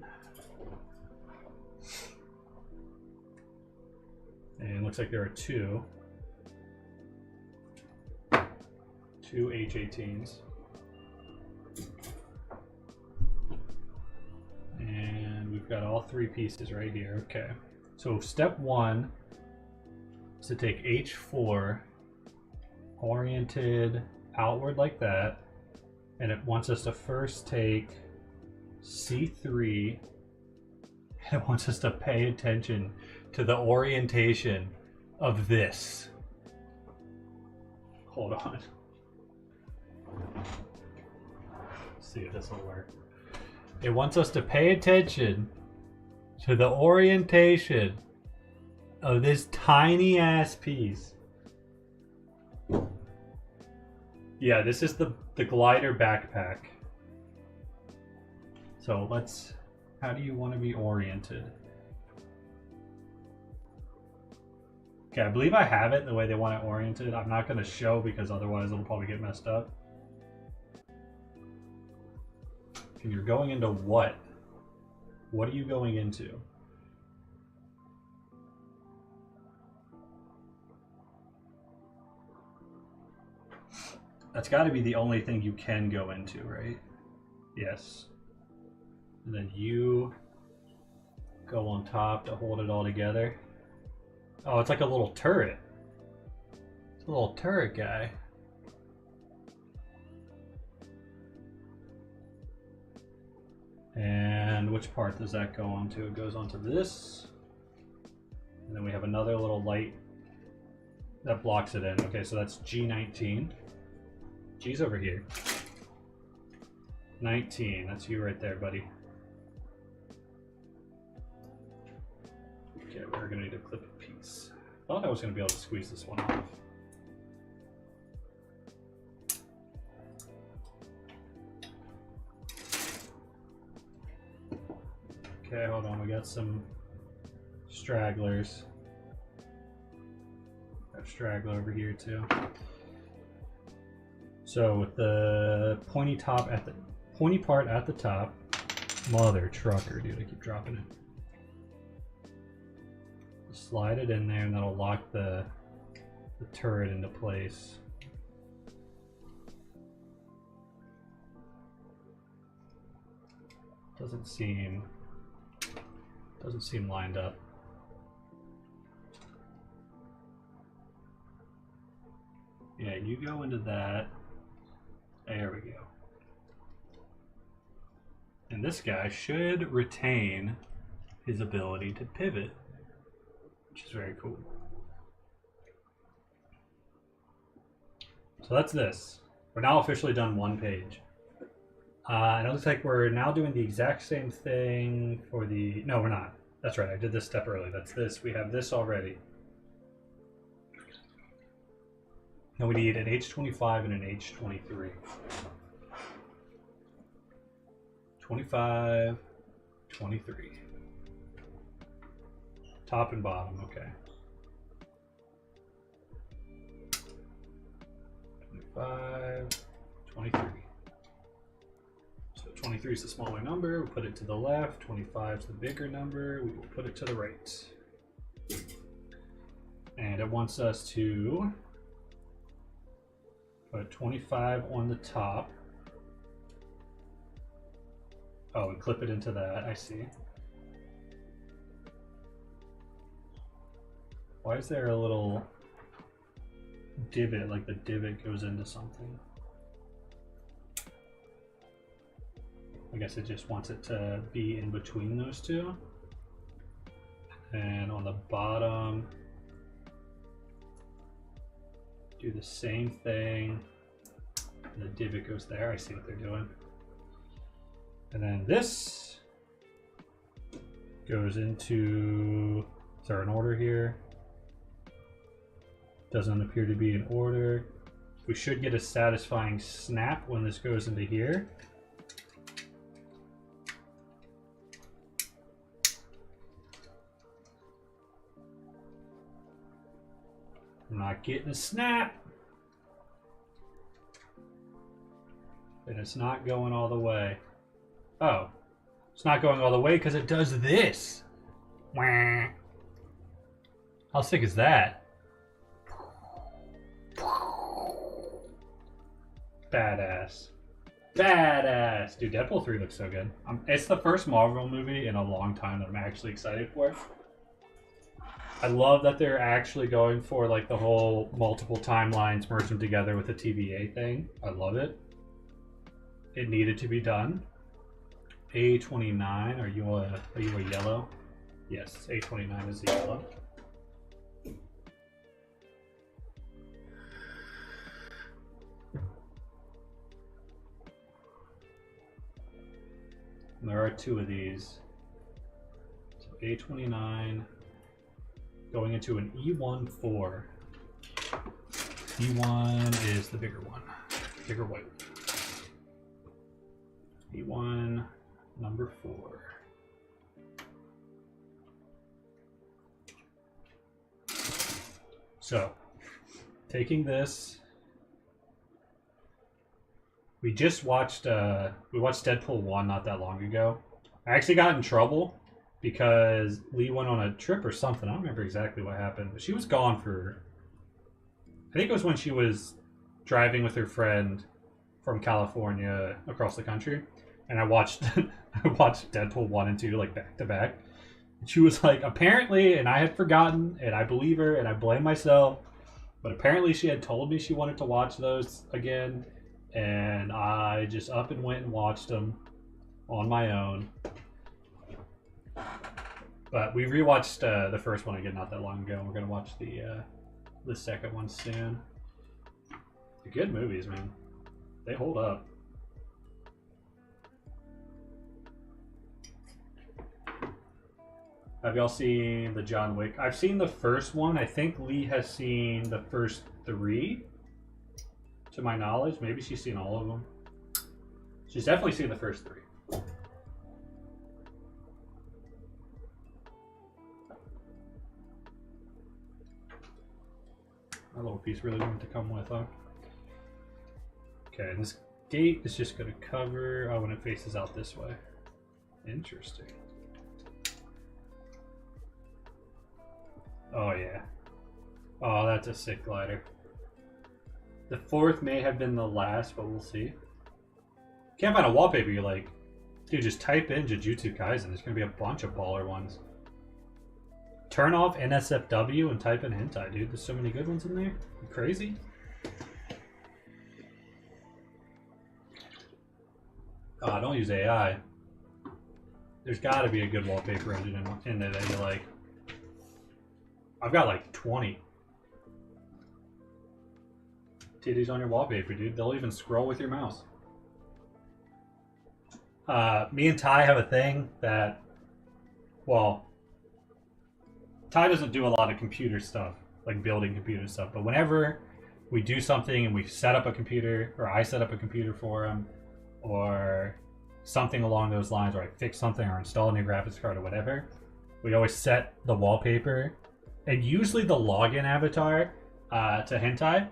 And it looks like there are two H18s. And we've got all 3 pieces right here. Okay. So step 1 is to take H4 oriented outward like that. And it wants us to first take C3, and it wants us to pay attention to the orientation of this. Hold on. Let's see if this will work. It wants us to pay attention to the orientation of this tiny ass piece. Yeah, this is the glider backpack. So let's, how do you want to be oriented? Okay, I believe I have it the way they want it oriented. I'm not going to show because otherwise it'll probably get messed up. And you're going into what? What are you going into? That's got to be the only thing you can go into, right? Yes. And then you go on top to hold it all together. Oh, it's like a little turret. It's a little turret guy. And which part does that go onto? It goes onto this. And then we have another little light that blocks it in. Okay, so that's G19. G's over here. 19, that's you right there, buddy. Okay, we're gonna need to clip a piece. Thought I was gonna be able to squeeze this one off. Okay, hold on, we got some stragglers. Got a straggler over here too. So with the pointy part at the top, mother trucker, dude, I keep dropping it. Slide it in there and that'll lock the turret into place. Doesn't seem lined up. Yeah, you go into that. There we go. And this guy should retain his ability to pivot, which is very cool. So that's this. We're now officially done one page. And it looks like we're now doing the exact same thing for the... No, we're not. That's right, I did this step early. That's this. We have this already. Now we need an H25 and an H23. 25, 23. Top and bottom, okay. 25, 23. So 23 is the smaller number, we put it to the left. 25 is the bigger number, we will put it to the right. And it wants us to put 25 on the top. Oh, and clip it into that, I see. Why is there a little divot, like the divot goes into something? I guess it just wants it to be in between those two. And on the bottom, do the same thing. And the divot goes there. I see what they're doing. And then this goes into, is there an order here? Doesn't appear to be an order. We should get a satisfying snap when this goes into here. I'm not getting a snap. And it's not going all the way. Oh. It's not going all the way because it does this. Wah. How sick is that? Badass. Badass. Dude, Deadpool 3 looks so good. It's the first Marvel movie in a long time that I'm actually excited for. I love that they're actually going for like the whole multiple timelines, merge them together with the TVA thing. I love it. It needed to be done. A29, are you a yellow? Yes, A29 is the yellow. And there are two of these. So A29 going into an E14. E1 is the bigger one, bigger white. E1 number 4. So, taking this, we just watched Deadpool 1 not that long ago. I actually got in trouble because Lee went on a trip or something. I don't remember exactly what happened, but she was gone for, I think it was when she was driving with her friend from California across the country, and I watched I watched Deadpool 1 and 2 like back to back. And she was like, apparently, and I had forgotten, and I believe her, and I blame myself, but apparently she had told me she wanted to watch those again, and I just up and went and watched them on my own. But we rewatched the first one again not that long ago, and we're gonna watch the second one soon. They're good movies, man. They hold up. Have y'all seen the John Wick? I've seen the first one. I think Lee has seen the first 3, to my knowledge. Maybe she's seen all of them. She's definitely seen the first 3. That little piece really wanted to come with, huh? Okay, and this gate is just going to cover... Oh, when it faces out this way. Interesting. Oh, yeah. Oh, that's a sick glider. The 4th may have been the last, but we'll see. Can't find a wallpaper you like. Dude, just type in Jujutsu Kaisen. There's going to be a bunch of baller ones. Turn off NSFW and type in hentai, dude. There's so many good ones in there. You crazy? Oh, don't use AI. There's got to be a good wallpaper engine in there that you like. I've got like 20. Titties on your wallpaper, dude. They'll even scroll with your mouse. Me and Ty have a thing that, well, Ty doesn't do a lot of computer stuff, like building computer stuff, but whenever we do something and we set up a computer, or I set up a computer for him, or something along those lines, or I fix something or install a new graphics card or whatever, we always set the wallpaper and usually the login avatar to hentai,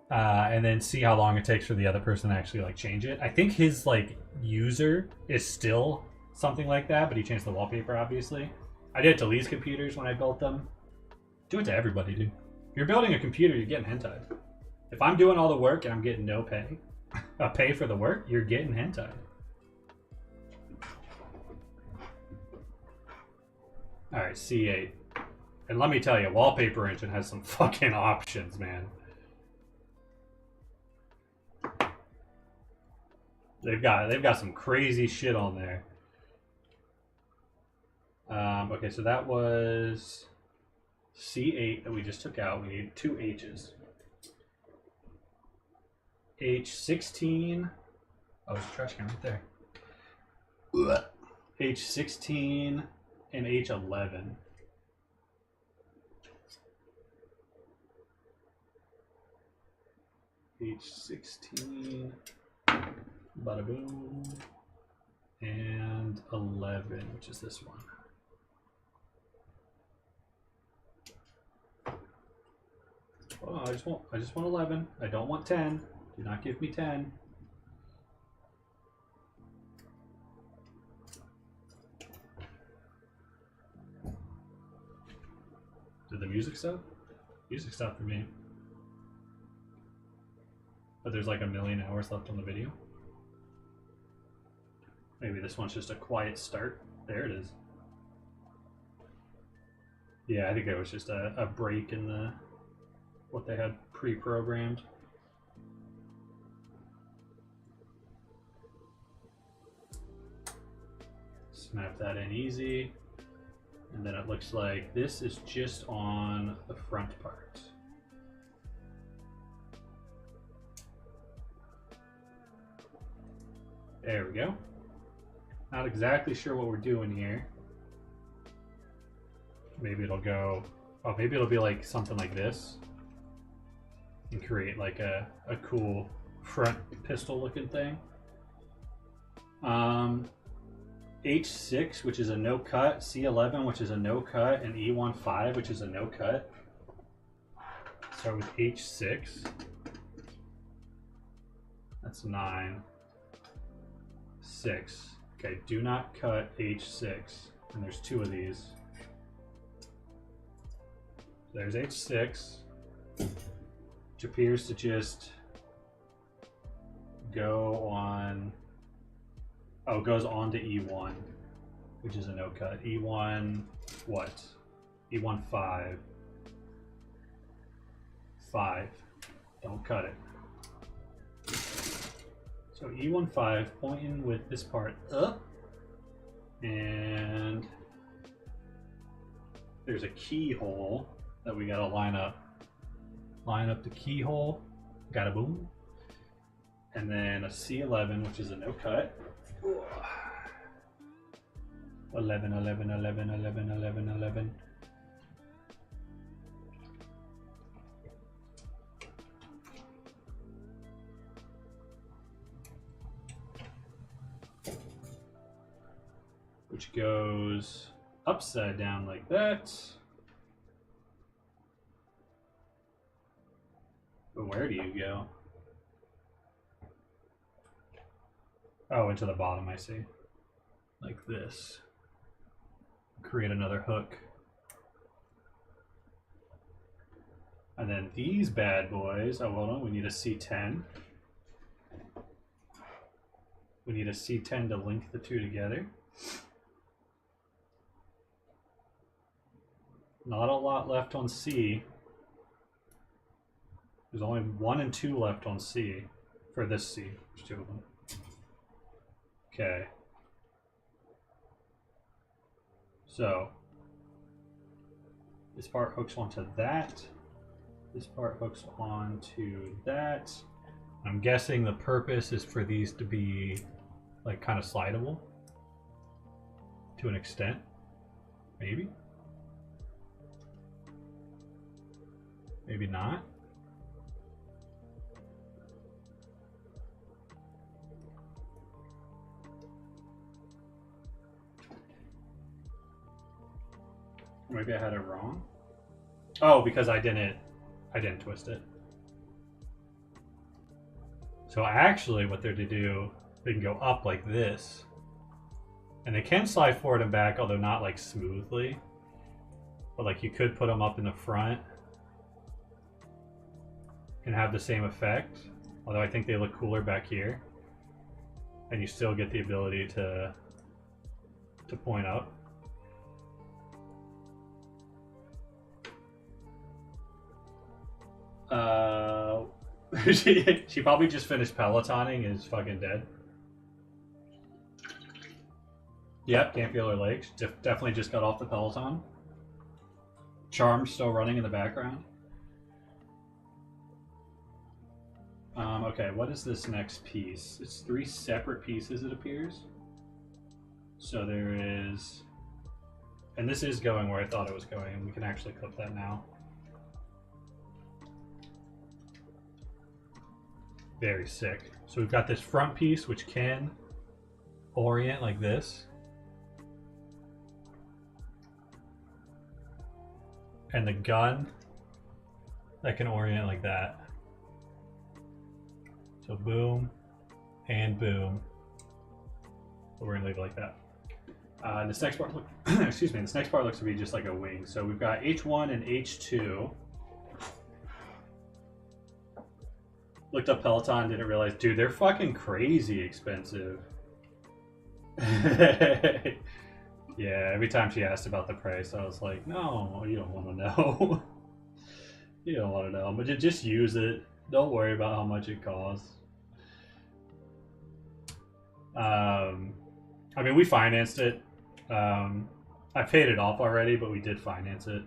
and then see how long it takes for the other person to actually like change it. I think his like user is still something like that, but he changed the wallpaper obviously. I did it to Lee's computers when I built them. Do it to everybody, dude. If you're building a computer, you're getting hentai. If I'm doing all the work and I'm getting no pay, pay for the work, you're getting hentai. Alright, C8. And let me tell you, Wallpaper Engine has some fucking options, man. They've got some crazy shit on there. Okay, so that was C8 that we just took out. We need 2 H's. H16. Oh, there's a trash can right there. H16 and H11. H16, bada boom, and 11, which is this one. Oh, I just want 11. I don't want 10. Do not give me 10. Did the music stop? Music stopped for me. But there's like 1,000,000 hours left on the video. Maybe this one's just a quiet start. There it is. Yeah, I think it was just a break in the what they had pre-programmed. Snap that in easy. And then it looks like this is just on the front part. There we go. Not exactly sure what we're doing here. Maybe it'll go, oh, maybe it'll be like something like this. And create like a cool front pistol looking thing. H6, which is a no cut, C11, which is a no cut, and E15, which is a no cut. Start with H6. That's 9. 6. Okay, do not cut H6. And there's 2 of these. There's H6, which appears to just go on. Oh, it goes on to E1, which is a no cut. E1, what? E1 5. 5. Don't cut it. So E1 5 pointing with this part up. And there's a keyhole that we gotta line up. Line up the keyhole. Got a boom. And then a C11, which is a no cut. 11, 11, 11, 11, 11, 11. Which goes upside down like that. But where do you go? Oh, into the bottom, I see. Like this. Create another hook. And then these bad boys, oh, hold on, we need a C10. We need a C10 to link the two together. Not a lot left on C. There's only 1 and 2 left on C. For this C, there's 2 of them. Okay. So, this part hooks onto that. This part hooks onto that. I'm guessing the purpose is for these to be like kind of slidable to an extent. Maybe. Maybe not. Maybe I had it wrong. Oh, because I didn't twist it. So actually what they're to do, they can go up like this. And they can slide forward and back, although not like smoothly. But like you could put them up in the front and have the same effect. Although I think they look cooler back here. And you still get the ability to point up. She probably just finished pelotoning and is fucking dead. Yep, can't feel her legs. Definitely just got off the Peloton. Charm's still running in the background. Okay, what is this next piece? It's 3 separate pieces, it appears. So there is, and this is going where I thought it was going, and we can actually clip that now. Very sick. So we've got this front piece which can orient like this. And the gun that can orient like that. So boom and boom. But we're gonna leave it like that. This next part, look, excuse me. This next part looks to be just like a wing. So we've got H1 and H2. Looked up Peloton, didn't realize, dude, they're fucking crazy expensive. Yeah, every time she asked about the price, I was like, no, you don't want to know. You don't want to know, but just use it. Don't worry about how much it costs. I mean, we financed it. I paid it off already, but we did finance it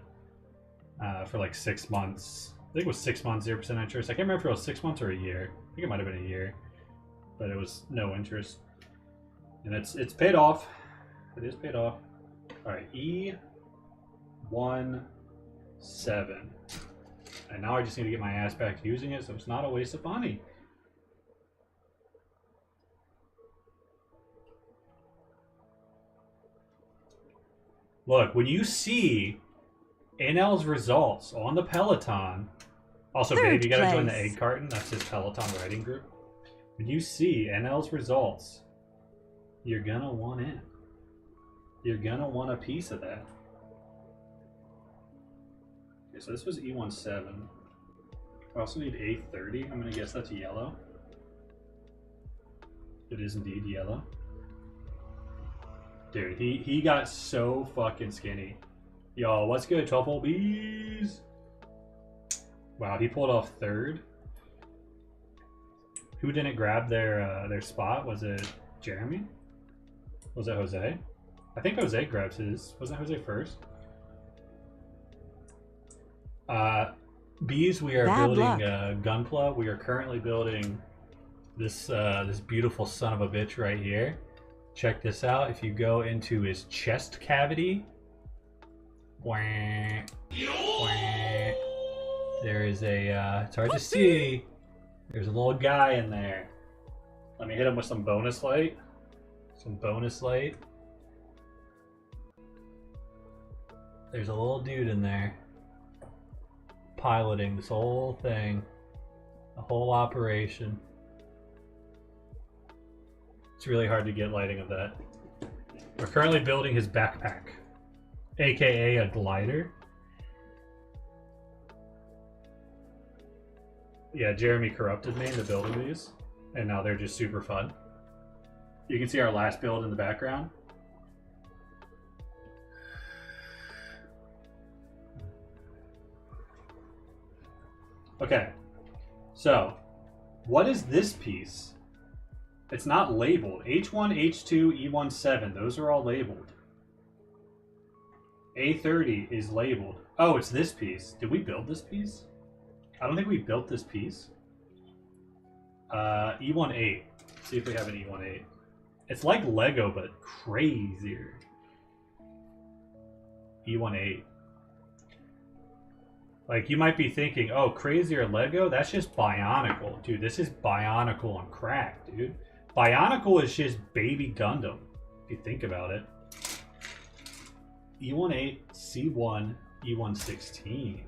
for like 6 months. I think it was 6 months, 0% interest. I can't remember if it was 6 months or a year. I think it might have been a year, but it was no interest, and it's paid off. It is paid off. All right, E17, and now I just need to get my ass back to using it, so it's not a waste of money. Look, when you see NL's results on the Peloton, also babe, you gotta join the Egg Carton. That's his Peloton riding group. When you see NL's results, you're gonna want in. You're gonna want a piece of that. Okay, so this was E17. I also need A30. I'm gonna guess that's yellow. It is indeed yellow. Dude, he got so fucking skinny. Yo, what's good, 12-hole bees? Wow, he pulled off third. Who didn't grab their spot? Was it Jeremy? Was it Jose? I think Jose grabbed his. Wasn't Jose first? Bees, we are building Gunpla. We are currently building this this beautiful son of a bitch right here. Check this out. If you go into his chest cavity, wah, wah, there is a, it's hard to see, there's a little guy in there. Let me hit him with some bonus light. Some bonus light. There's a little dude in there piloting this whole thing, the whole operation. It's really hard to get lighting of that. We're currently building his backpack, aka a glider. Yeah, Jeremy corrupted me into building these, and now they're just super fun. You can see our last build in the background. Okay, so what is this piece? It's not labeled. H1, H2, E17, those are all labeled. A30 is labeled. Oh, it's this piece. Did we build this piece? I don't think we built this piece. E18. See if we have an E18. It's like Lego, but crazier. E18. Like, you might be thinking, oh, crazier Lego? That's just Bionicle. Dude, this is Bionicle on crack, dude. Bionicle is just baby Gundam, if you think about it. E18, C1, E116.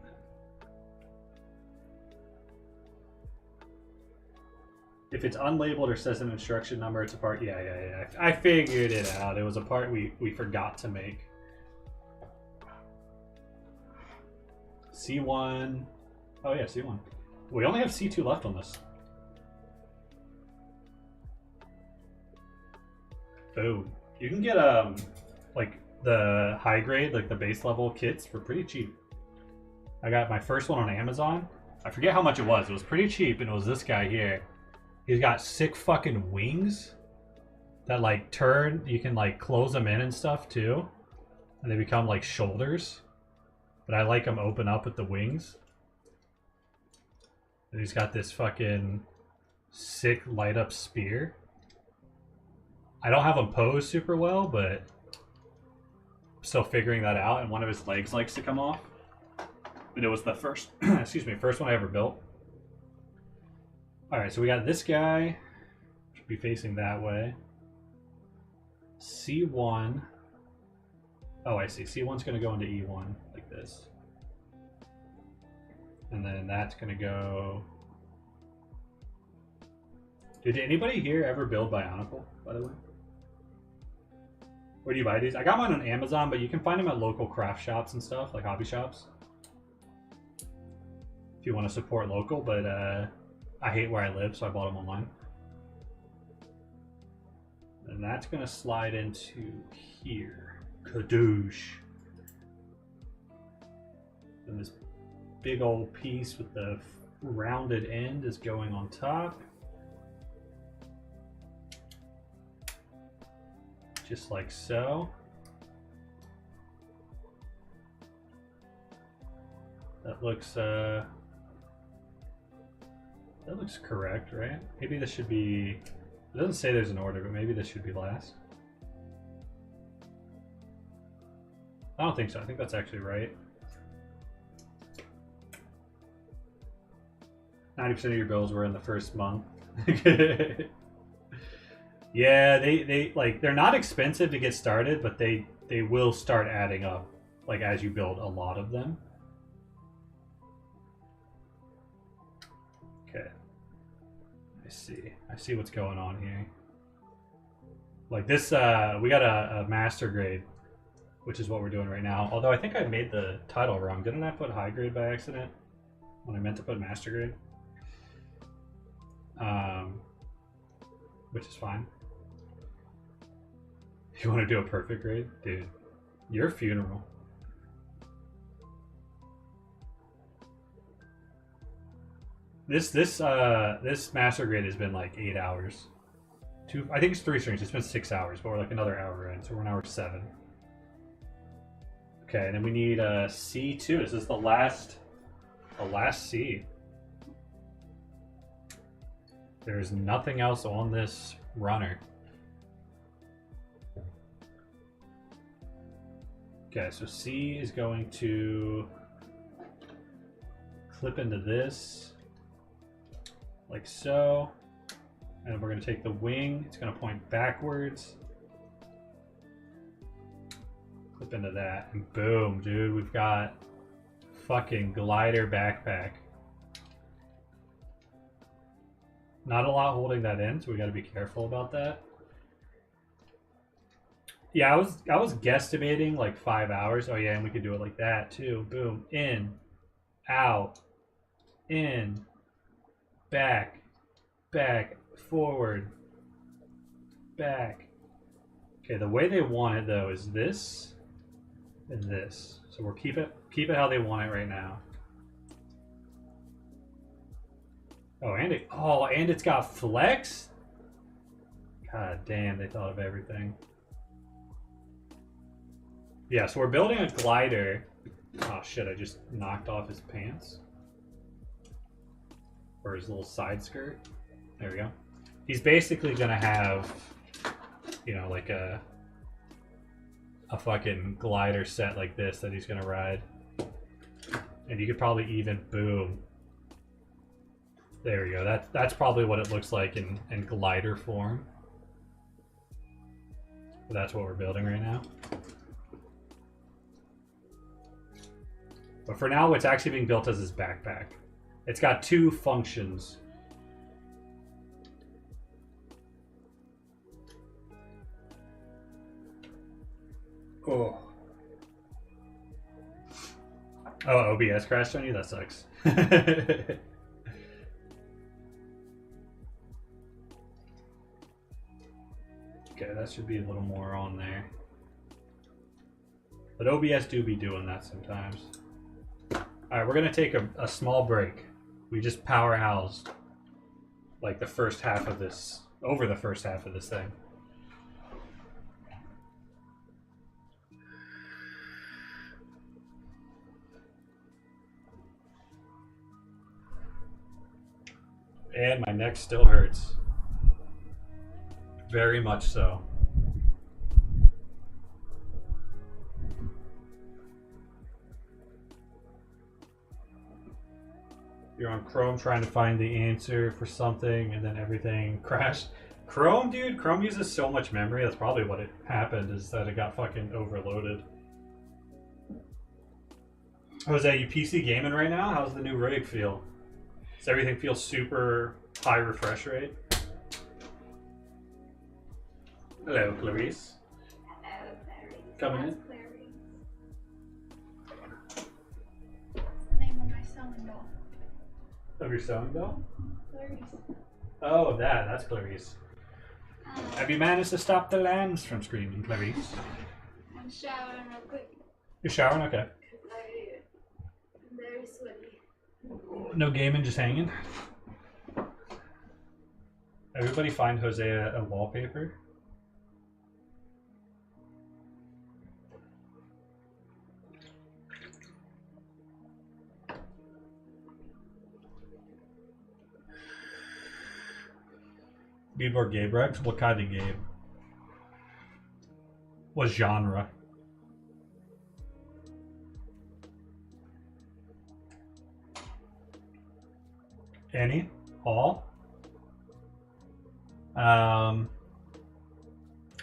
If it's unlabeled or says an instruction number, it's a part. Yeah. I figured it out. It was a part we forgot to make. C1. Oh yeah, C1. We only have C2 left on this. Boom. You can get like the high grade, like the base level kits for pretty cheap. I got my first one on Amazon. I forget how much it was. It was pretty cheap, and it was this guy here. He's got sick fucking wings that like turn. You can like close them in and stuff too, and they become like shoulders. But I like them open up with the wings. And he's got this fucking sick light up spear. I don't have him posed super well, but I'm still figuring that out. And one of his legs likes to come off. But it was the first, excuse me, first one I ever built. All right, so we got this guy. Should be facing that way. C1. Oh, I see. C1's going to go into E1 like this. And then that's going to go... Did anybody here ever build Bionicle, by the way? Where do you buy these? I got mine on Amazon, but you can find them at local craft shops and stuff, like hobby shops. If you want to support local, but I hate where I live, so I bought them online. And that's going to slide into here. Kadoosh. And this big old piece with the rounded end is going on top. Just like so. That looks correct, right? Maybe this should be, it doesn't say there's an order, but maybe this should be last. I don't think so. I think that's actually right. 90% of your bills were in the first month. Yeah, they like, they're not expensive to get started, but they will start adding up like as you build a lot of them. Okay. I see what's going on here. Like this, we got a master grade, which is what we're doing right now. Although I think I made the title wrong. Didn't I put high grade by accident when I meant to put master grade? Which is fine. You want to do a perfect grade? Dude, your funeral. This master grade has been like 8 hours. I think it's 3 strings. It's been 6 hours, but we're like another hour in, so we're on hour 7. Okay, and then we need a C2. Is this the last C? There's nothing else on this runner. Okay, so C is going to clip into this, like so. And we're going to take the wing, it's going to point backwards. Clip into that, and boom, dude, we've got fucking glider backpack. Not a lot holding that in, so we got to be careful about that. Yeah, I was guesstimating like 5 hours. Oh yeah, and we could do it like that too. Boom, in, out, in, back, back, forward, back. Okay, the way they want it though is this and this. So we'll keep it how they want it right now. Oh, and it's got flex? God damn, they thought of everything. Yeah, so we're building a glider. Oh shit, I just knocked off his pants. Or his little side skirt. There we go. He's basically gonna have, you know, like a fucking glider set like this that he's gonna ride. And you could probably even, boom. There we go. That's probably what it looks like in glider form. But that's what we're building right now. But for now, it's actually being built as his backpack. It's got 2 functions. Oh. Oh, OBS crashed on you? That sucks. Okay, that should be a little more on there. But OBS do be doing that sometimes. Alright, we're going to take a small break. We just powerhoused like the first half of this, over the first half of this thing. And my neck still hurts. Very much so. You're on Chrome trying to find the answer for something, and then everything crashed. Chrome, dude, Chrome uses so much memory. That's probably what it happened, is that it got fucking overloaded. Jose, you PC gaming right now? How's the new rig feel? Does everything feel super high refresh rate? Hello, Clarice. Hello, Clarice. Coming That's in. Clarice. What's the name of my sewing doll? Of your sewing doll? Clarice. Oh, that's Clarice. Have you managed to stop the lambs from screaming, Clarice? I'm showering real quick. You're showering? Okay. I'm very sweaty. No gaming, just hanging. Everybody find Jose a wallpaper. Billboard Gabe Rex? What kind of game? What genre? Any? All? Are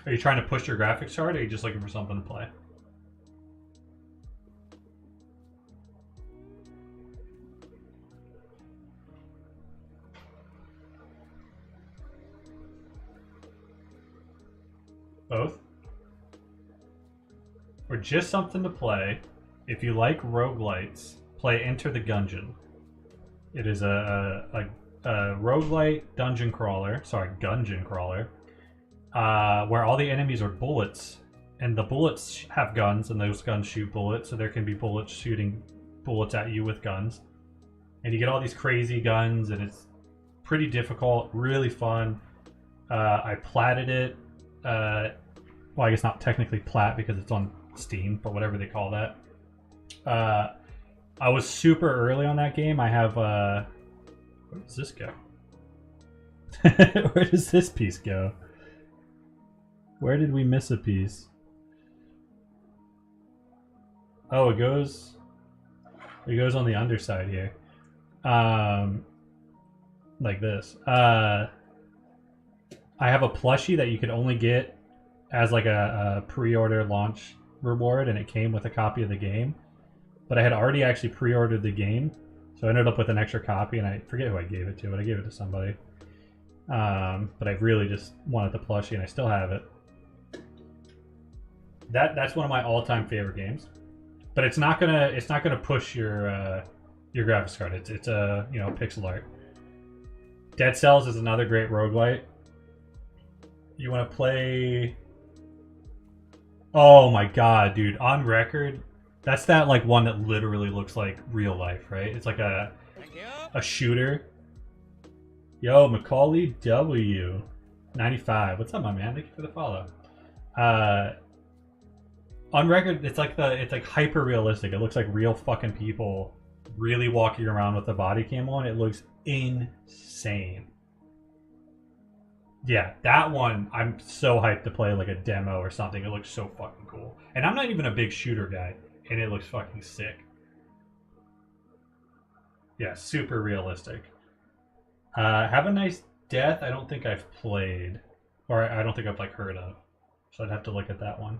you trying to push your graphics hard, or are you just looking for something to play? Both? Or just something to play. If you like roguelites, play Enter the Gungeon. It is a roguelite dungeon crawler, gungeon crawler, where all the enemies are bullets, and the bullets have guns, and those guns shoot bullets, so there can be bullets shooting bullets at you with guns. And you get all these crazy guns, and it's pretty difficult, really fun. I platted it. Well, I guess not technically plat because it's on Steam, but whatever they call that. I was super early on that game. I have, where does this go? Where does this piece go? Where did we miss a piece? Oh, it goes on the underside here. Like this. I have a plushie that you could only get as like a pre-order launch reward, and it came with a copy of the game. But I had already actually pre-ordered the game, so I ended up with an extra copy, and I forget who I gave it to, but I gave it to somebody. But I really just wanted the plushie, and I still have it. That's one of my all-time favorite games. But it's not gonna push your graphics card. It's a pixel art. Dead Cells is another great roguelite. You want to play? Oh my god, dude! On record, that's that like one that literally looks like real life, right? It's like a shooter. Yo, Macaulay W. 95. What's up, my man? Thank you for the follow. On record, it's like hyper realistic. It looks like real fucking people really walking around with a body cam on. It looks insane. Yeah, that one, I'm so hyped to play like a demo or something. It looks so fucking cool. And I'm not even a big shooter guy, and it looks fucking sick. Yeah, super realistic. Have a Nice Death, I don't think I've played. Or I don't think I've like heard of. So I'd have to look at that one.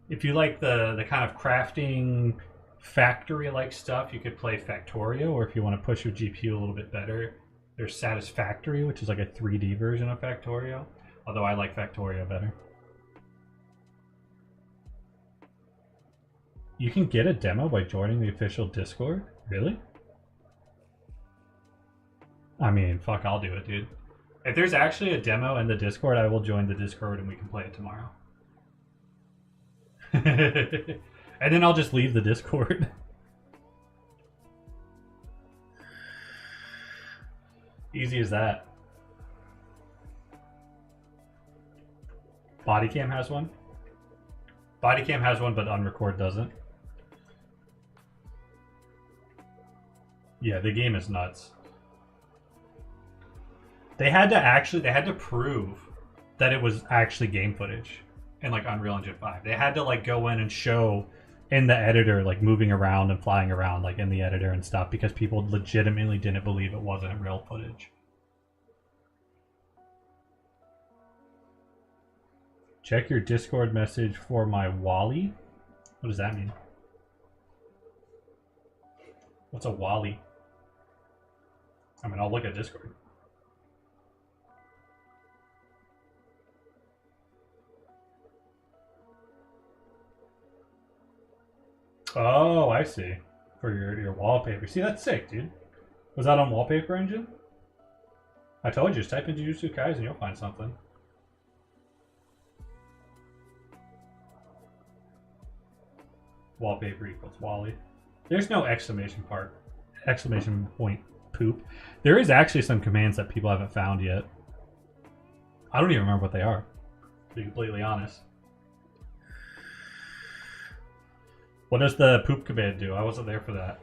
If you like the kind of crafting factory-like stuff, you could play Factorio, or if you want to push your GPU a little bit better, there's Satisfactory, which is like a 3D version of Factorio, although I like Factorio better. You can get a demo by joining the official Discord? Really? I mean, fuck, I'll do it, dude. If there's actually a demo in the Discord, I will join the Discord and we can play it tomorrow. And then I'll just leave the Discord. Easy as that. Bodycam has one. Bodycam has one, but Unrecord doesn't. Yeah, the game is nuts. They had to prove that it was actually game footage. in like Unreal Engine 5. They had to like go in and show in the editor like moving around and flying around like in the editor and stuff because people legitimately didn't believe it wasn't real footage. Check your Discord message for my Wally. What does that mean? What's a Wally? I mean, I'll look at Discord. Oh, I see. For your wallpaper. See, that's sick, dude. Was that on Wallpaper Engine? I told you, just type in Jujutsu Kaisen, you'll find something. Wallpaper equals Wally. There's no exclamation point poop. There is actually some commands that people haven't found yet. I don't even remember what they are, to be completely honest. What does the poop command do? I wasn't there for that.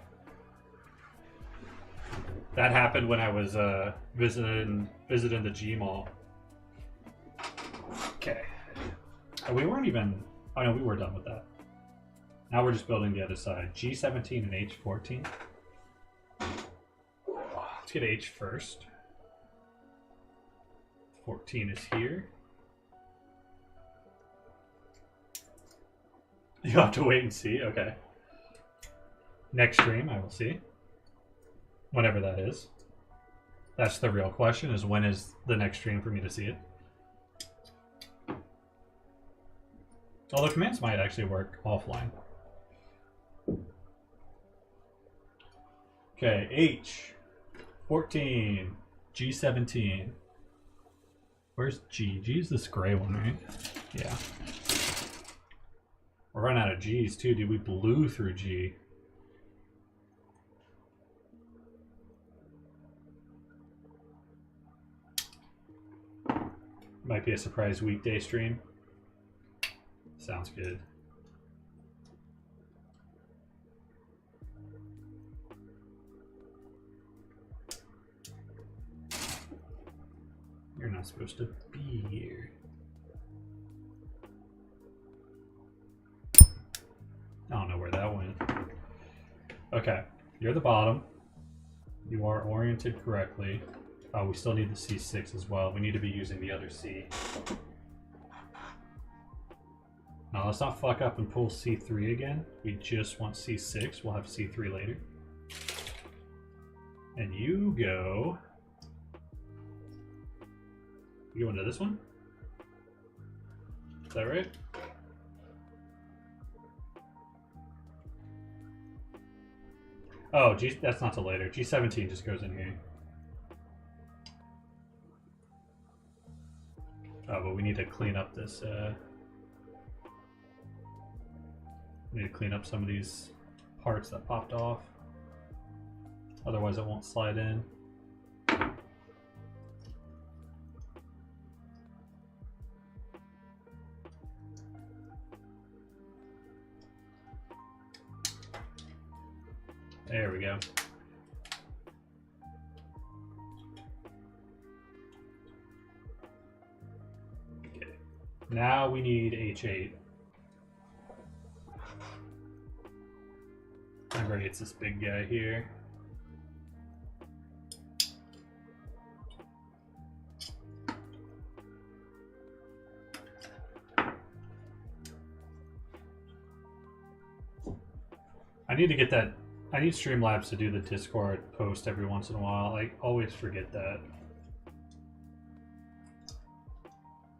That happened when I was visiting the G Mall. Okay. We weren't even... Oh no, we were done with that. Now we're just building the other side. G17 and H14. Let's get H first. 14 is here. You have to wait and see. Okay. Next stream, I will see. Whenever that is. That's the real question, is when is the next stream for me to see it? Although commands might actually work offline. Okay, H. 14. G17. Where's G? G's this gray one, right? Yeah. We're running out of G's too, dude. We blew through G. Might be a surprise weekday stream. Sounds good. You're not supposed to be here. I don't know where that went. Okay, you're the bottom. You are oriented correctly. Oh, we still need the C6 as well. We need to be using the other C. Now let's not fuck up and pull C3 again. We just want C6. We'll have C3 later. And you go... You go into this one? Is that right? Oh, G, that's not till later. G17 just goes in here. Oh, but we need to clean up this, we need to clean up some of these parts that popped off. Otherwise it won't slide in. There we go. Okay. Now we need H8. Remember, it's this big guy here. I need to get that. I need Streamlabs to do the Discord post every once in a while. I always forget that.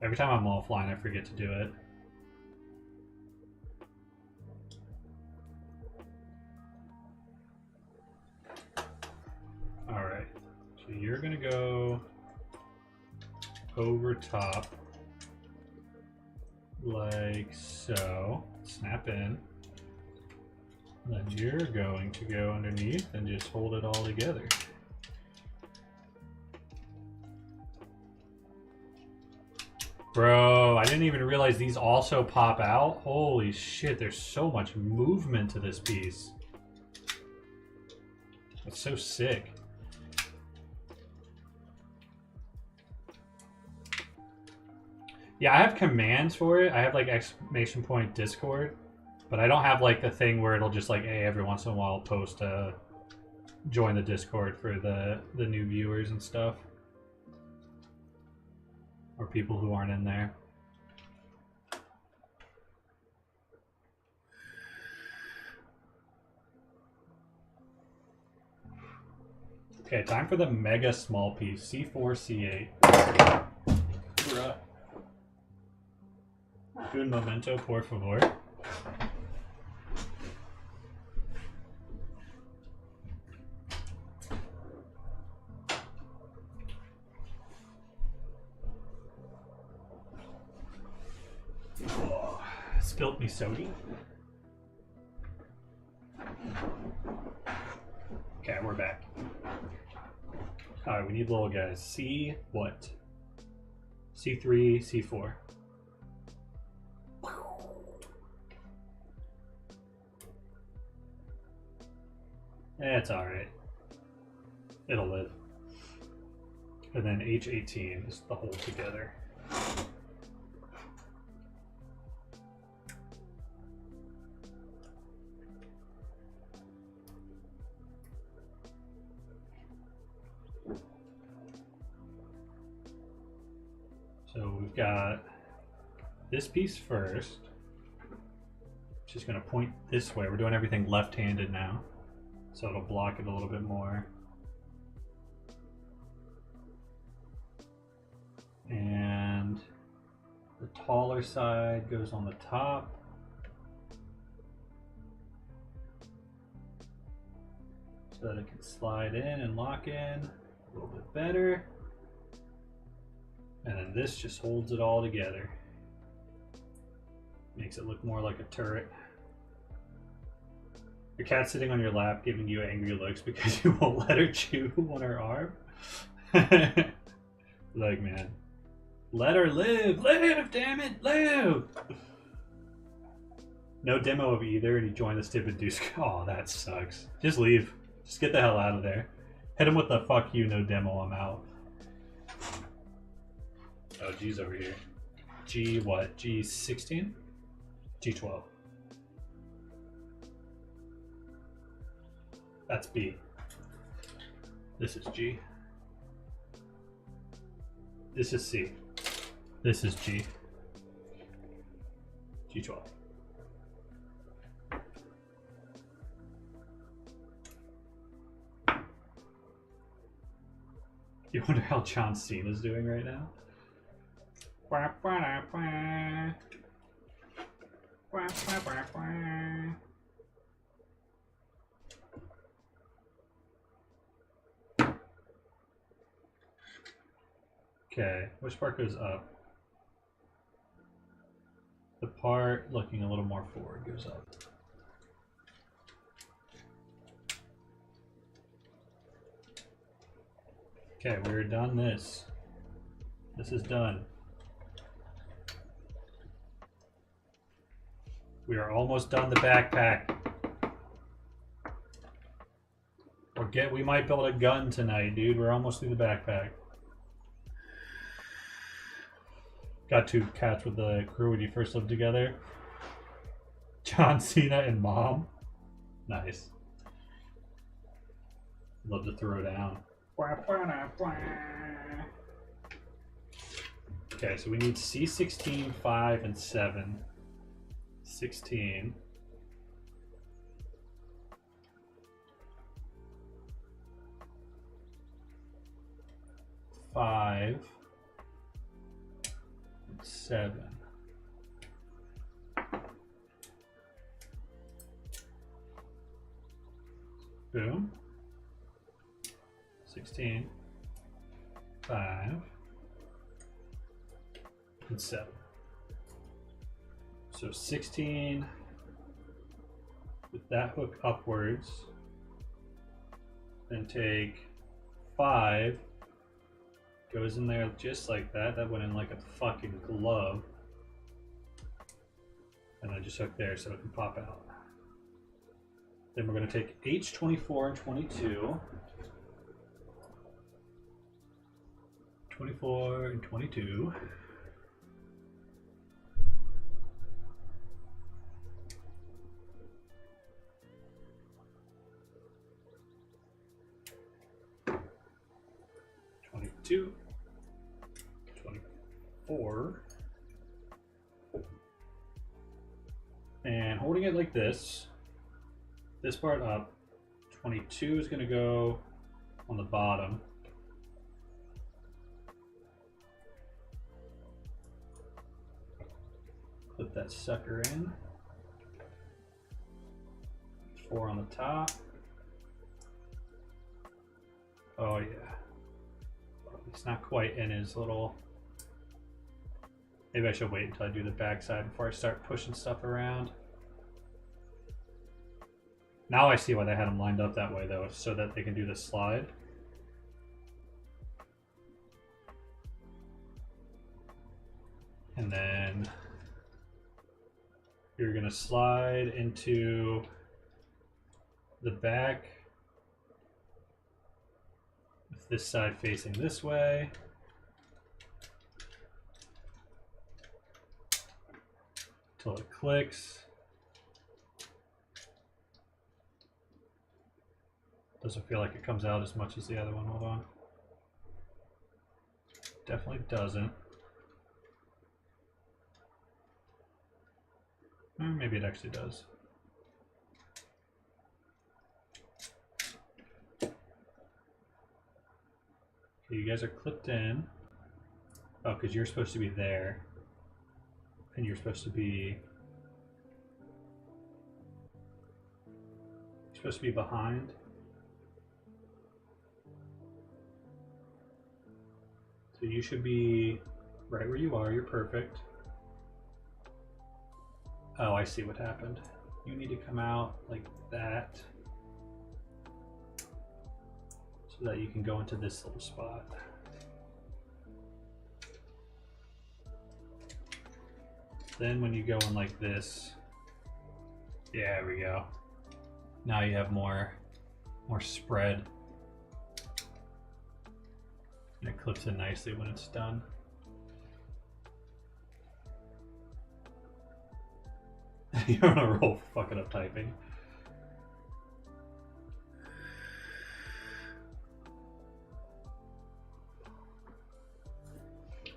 Every time I'm offline, I forget to do it. Alright. So you're gonna go over top. Like so. Snap in. Then you're going to go underneath and just hold it all together. Bro, I didn't even realize these also pop out. Holy shit, there's so much movement to this piece. That's so sick. Yeah, I have commands for it. I have like exclamation point Discord, but I don't have like the thing where it'll just like, hey, every once in a while post join the Discord for the new viewers and stuff, or people who aren't in there. Okay, time for the mega small piece. C4, C8. Bruh. Un momento, por favor. Oh, spilt me sody. Okay, we're back. Alright, we need little guys. C what? C3, C4. It's alright. It'll live. And then H18 is the whole together. So we've got this piece first. Just going to point this way. We're doing everything left-handed now, so it'll block it a little bit more. And the taller side goes on the top. So that it can slide in and lock in a little bit better. And then this just holds it all together. Makes it look more like a turret. Your cat's sitting on your lap giving you angry looks because you won't let her chew on her arm. Like, man, let her live! Live, damn it, live! No demo of either, and you join the stupid deuce. Oh, that sucks. Just leave. Just get the hell out of there. Hit him with the fuck you, no demo, I'm out. Oh, G's over here. G what? G16? G12. That's B. This is G. This is C. This is G. G12. You wonder how John Cena's doing right now? Okay, which part goes up? The part looking a little more forward goes up. Okay, we're done this. This is done. We are almost done the backpack. We might build a gun tonight, dude. We're almost through the backpack. Got two cats with the crew when you first lived together. John Cena and Mom. Nice. Love to throw down. Okay, so we need C16, 5, and 7. 16. 5. 7. Boom. 16. 5. And 7. So 16 with that hook upwards. Then take 5. Goes in there just like that. That went in like a fucking glove. And I just hook there so it can pop out. Then we're going to take H24 and 22. 24 and 22. 22, 24. And holding it like this part up, 22 is going to go on the bottom. Put that sucker in. 4 on the top. Oh yeah. It's not quite in his little... Maybe I should wait until I do the backside before I start pushing stuff around. Now I see why they had them lined up that way though, so that they can do the slide. And then you're gonna slide into the back with this side facing this way. Till it clicks. Doesn't feel like it comes out as much as the other one. Hold on. Definitely doesn't. Maybe it actually does. Okay, you guys are clipped in. Oh, because you're supposed to be there. And you're supposed to be... You're supposed to be behind. So you should be right where you are. You're perfect. Oh, I see what happened. You need to come out like that so that you can go into this little spot. Then when you go in like this, yeah, there we go. Now you have more spread. And it clips in nicely when it's done. You're on a roll for fucking up typing.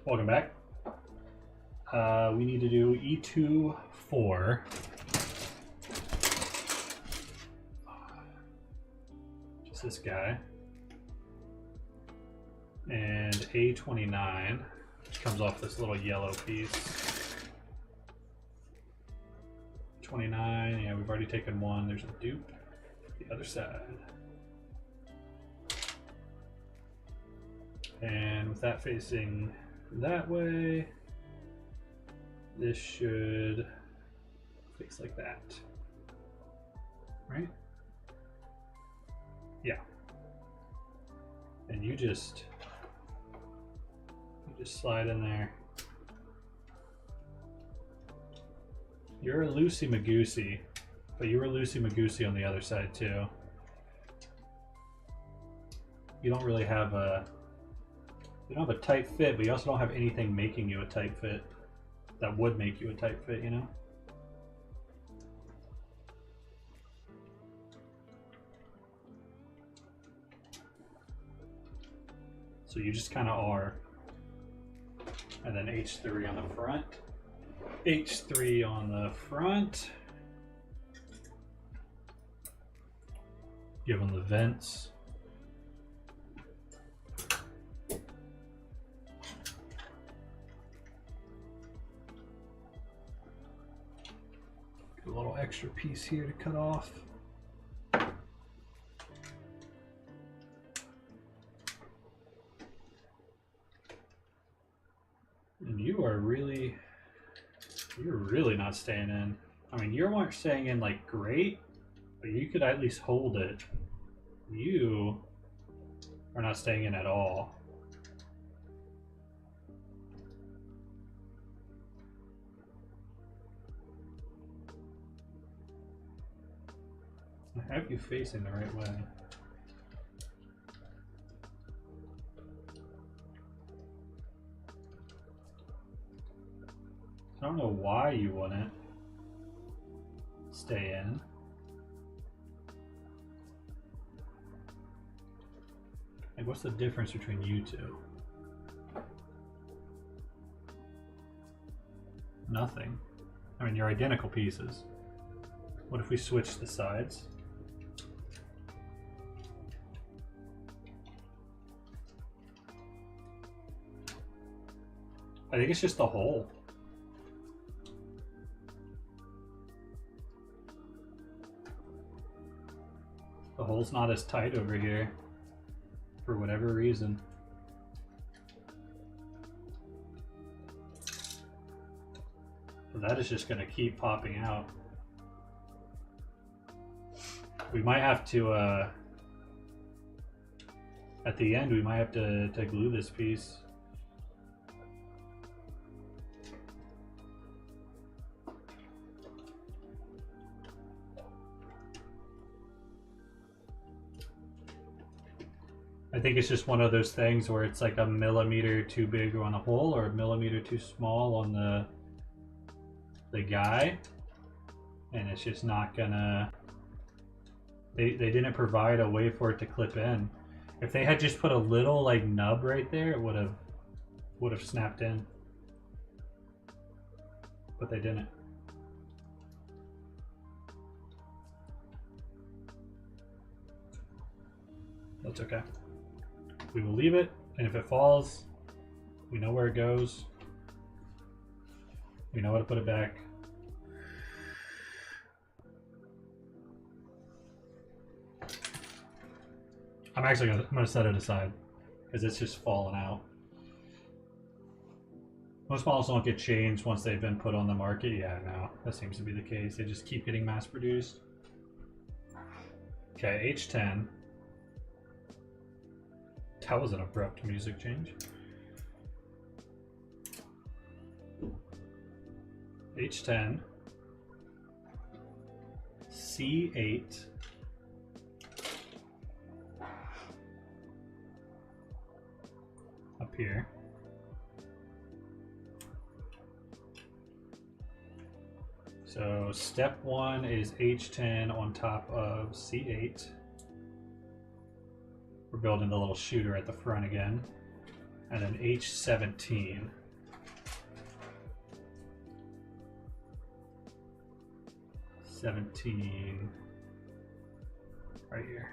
Welcome back. We need to do E2 4. Just this guy. And A29, which comes off this little yellow piece. 29, yeah, we've already taken one. There's a dupe. The other side. And with that facing that way, this should face like that. Right? Yeah. And you just slide in there. You're a loosey magoosey, but you were loosey magoosey on the other side too. You don't really have a tight fit, but you also don't have anything making you a tight fit that would make you a tight fit, you know? So you just kind of are. And then H3 on the front. H3 on the front. Give them the vents. Get a little extra piece here to cut off. And you're really not staying in. I mean, you weren't staying in like great, but you could at least hold it. You are not staying in at all. I have you facing the right way. I don't know why you wouldn't stay in. Like, what's the difference between you two? Nothing. I mean, you're identical pieces. What if we switch the sides? I think it's just the hole. The hole's not as tight over here for whatever reason. So that is just going to keep popping out. We might have to, at the end, we might have to glue this piece. I think it's just one of those things where it's like a millimeter too big on the hole or a millimeter too small on the guy, and it's just not gonna. They didn't provide a way for it to clip in. If they had just put a little like nub right there, it would have snapped in, but they didn't. That's okay. We will leave it, and if it falls, we know where it goes. We know how to put it back. I'm gonna set it aside because it's just falling out. Most models don't get changed once they've been put on the market. Yeah, no, that seems to be the case. They just keep getting mass produced. Okay, H10. That was an abrupt music change. H10, C8, up here. So step 1 is H10 on top of C8. We're building the little shooter at the front again. And then H17. Right here.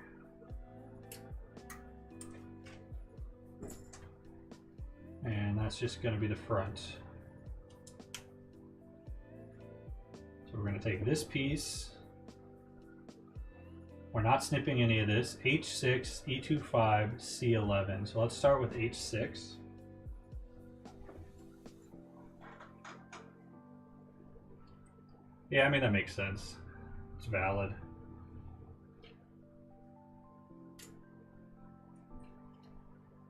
And that's just going to be the front. So we're going to take this piece. We're not snipping any of this. H6, E25, C11. So let's start with H6. Yeah, I mean, that makes sense. It's valid.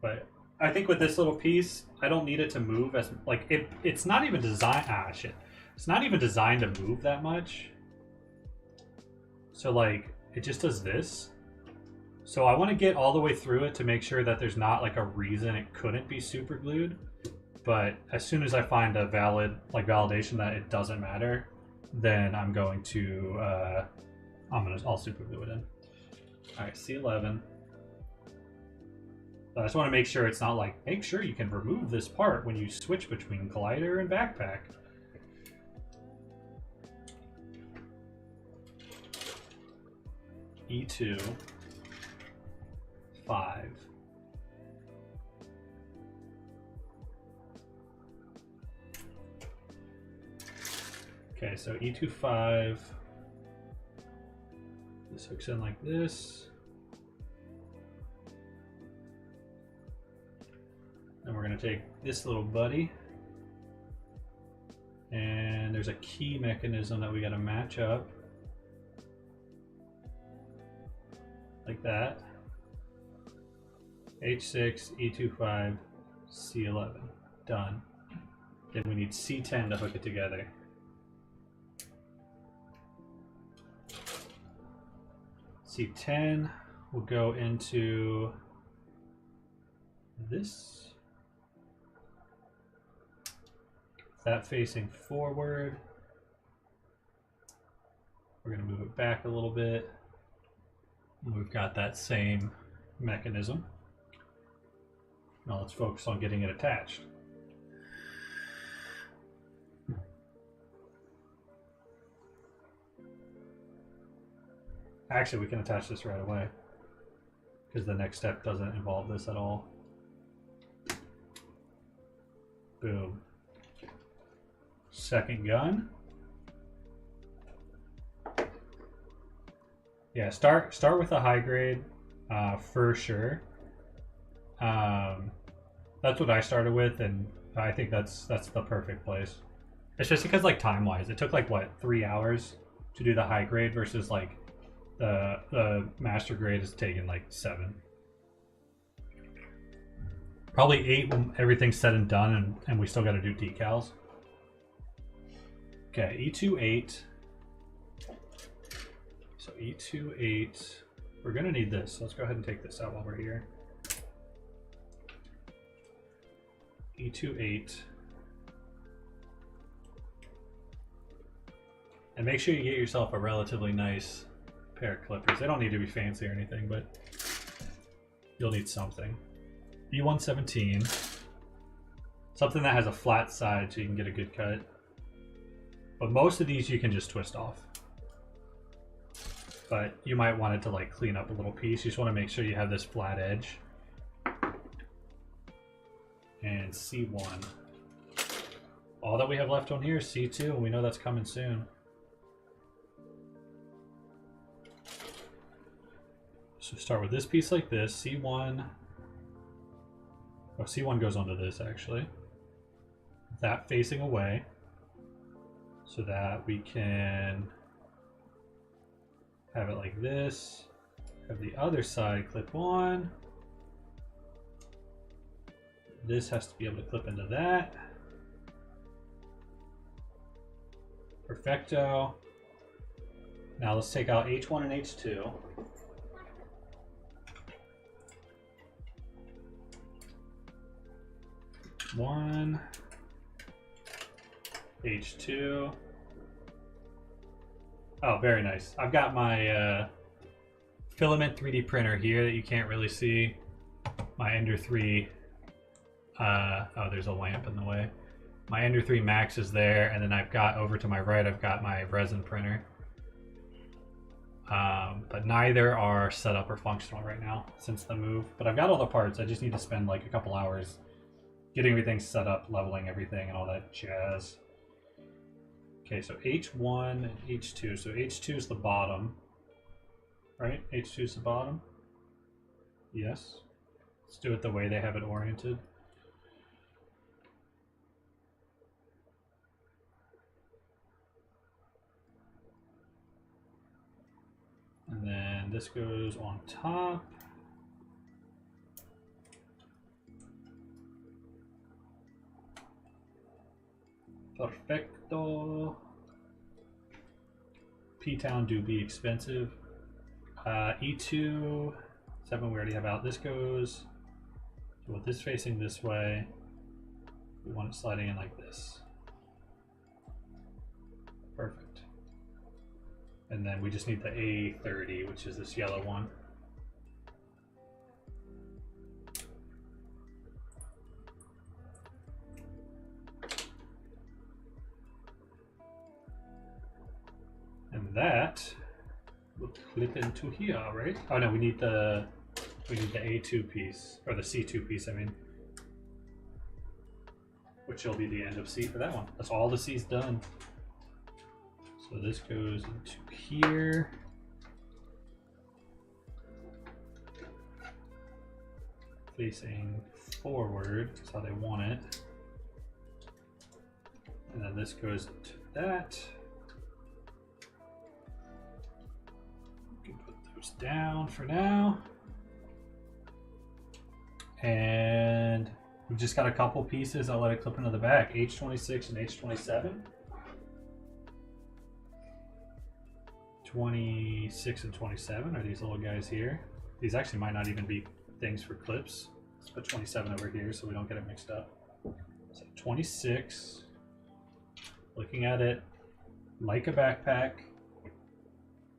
But I think with this little piece, I don't need it to move as like it's not even designed. Ah, shit. It's not even designed to move that much. So like it just does this. So I want to get all the way through it to make sure that there's not like a reason it couldn't be super glued. But as soon as I find a validation that it doesn't matter, then I'm going to I'll super glue it in. All right, C11. I just want to make sure it's not like, make sure you can remove this part when you switch between glider and backpack. E2, 5. Okay, so E2, 5. This hooks in like this. And we're going to take this little buddy, and there's a key mechanism that we got to match up like that. H6, E25, C11. Done. Then we need C10 to hook it together. C10 will go into this. That facing forward. We're going to move it back a little bit. And we've got that same mechanism. Now let's focus on getting it attached. actually, we can attach this right away because the next step doesn't involve this at all. Boom. Second gun. Yeah, start with a high grade for sure. That's what I started with, and I think that's the perfect place. It's just because like time wise, it took like what 3 hours to do the high grade versus like the master grade is taking like 7. Probably 8 when everything's said and done, and we still got to do decals. Okay, E2 8. So E2 8. We're gonna need this. So let's go ahead and take this out while we're here. E2 8. And make sure you get yourself a relatively nice pair of clippers. They don't need to be fancy or anything, but you'll need something. E117. Something that has a flat side so you can get a good cut. But most of these you can just twist off. But you might want it to like clean up a little piece. You just want to make sure you have this flat edge. And C1. All that we have left on here is C2, and we know that's coming soon. So start with this piece like this, C1. Oh, C1 goes onto this actually. That facing away. So that we can have it like this. Have the other side clip on. This has to be able to clip into that. Perfecto. Now let's take out H1 and H2. One, H2. Oh, very nice. I've got my filament 3D printer here that you can't really see. My Ender 3. Oh, there's a lamp in the way. My Ender 3 Max is there, and then I've got over to my right, I've got my resin printer. But neither are set up or functional right now since the move. But I've got all the parts. I just need to spend like a couple hours getting everything set up, leveling everything, and all that jazz. Okay, so H1 and H2. So H2 is the bottom, right? H2 is the bottom. Yes. Let's do it the way they have it oriented. And then this goes on top. Perfecto. P-Town do be expensive. E2, 7 we already have out. This goes, so with this facing this way, we want it sliding in like this. Perfect. And then we just need the A30, which is this yellow one. And that will clip into here, right? Oh no, we need the A2 piece, or the C2 piece, I mean. Which will be the end of C for that one. That's all the C's done. So this goes into here. Facing forward, that's how they want it. And then this goes into that. We can put those down for now. And we've just got a couple pieces. I'll let it clip into the back. H26 and H27. 26 and 27 are these little guys here. These actually might not even be things for clips. Let's put 27 over here so we don't get it mixed up. So 26, looking at it like a backpack,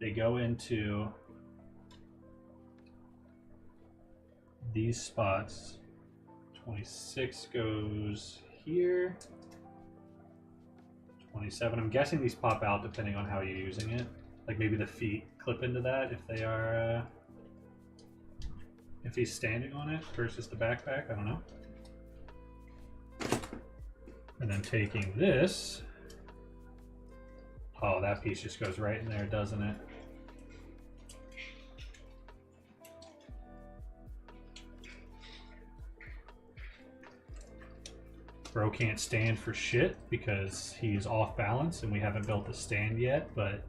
they go into these spots. 26 goes here. 27, I'm guessing these pop out depending on how you're using it. Like maybe the feet clip into that if they are, if he's standing on it versus the backpack. I don't know. And then taking this. Oh, that piece just goes right in there, doesn't it? Bro can't stand for shit because he's off balance and we haven't built the stand yet, but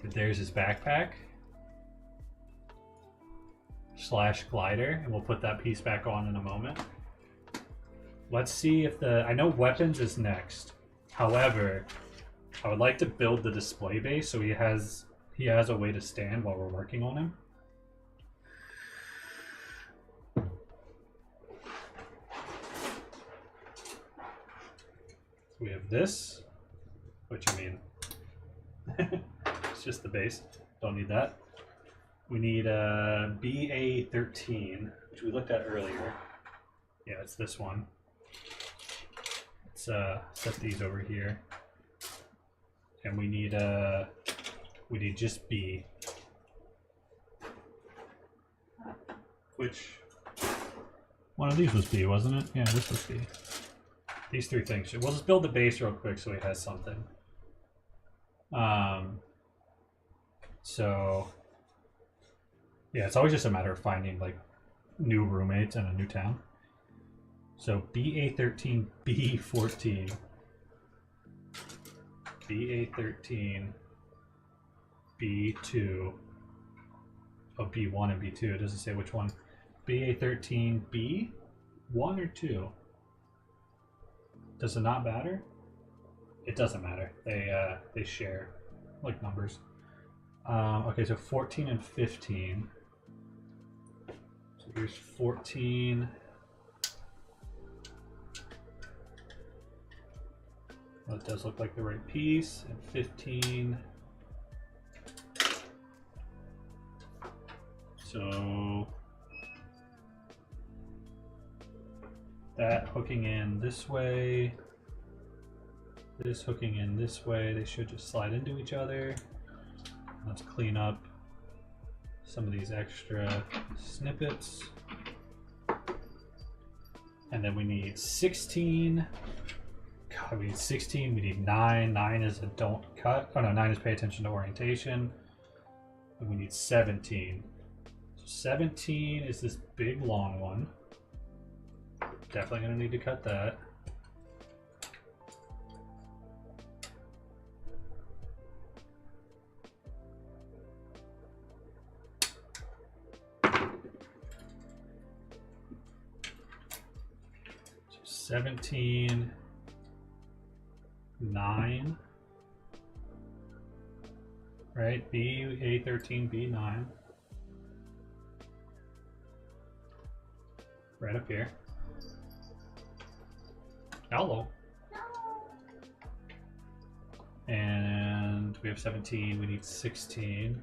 there's his backpack slash glider, and we'll put that piece back on in a moment. Let's see if the, I know weapons is next. However, I would like to build the display base so he has a way to stand while we're working on him. So we have this, which I mean, it's just the base. Don't need that. We need a BA13, which we looked at earlier. Yeah, it's this one. Let's set these over here. And we need just B. Which one of these was B, wasn't it? Yeah, this was B. These three things. We'll just build the base real quick so he has something. So yeah, it's always just a matter of finding like new roommates in a new town. So BA13, B14. BA13, B2, oh, B1 and B2, it doesn't say which one. BA13, B, 1 or 2? Does it not matter? It doesn't matter. They share like numbers. Okay, so 14 and 15. So here's 14. Well, it does look like the right piece. And 15. So that hooking in this way, this hooking in this way, they should just slide into each other. Let's clean up some of these extra snippets. And then we need 16. God, we need 16, we need 9. 9 is a don't cut. Oh no, 9 is pay attention to orientation. And we need 17. So 17 is this big long one. Definitely gonna need to cut that. So 17. 9, right? BA13, B9, right up here. Hello. And we have 17. We need 16.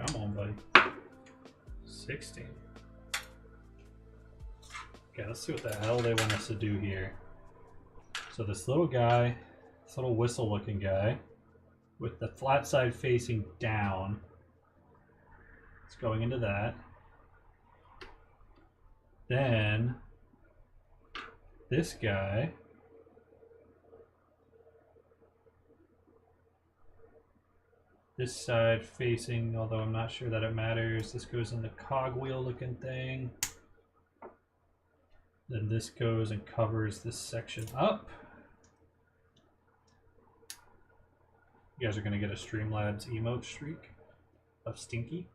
Come on, buddy. 16. Okay, let's see what the hell they want us to do here. So this little guy, this little whistle looking guy, with the flat side facing down, it's going into that. Then this guy, this side facing, although I'm not sure that it matters, this goes in the cogwheel looking thing. Then this goes and covers this section up. You guys are going to get a Streamlabs emote streak of Stinky.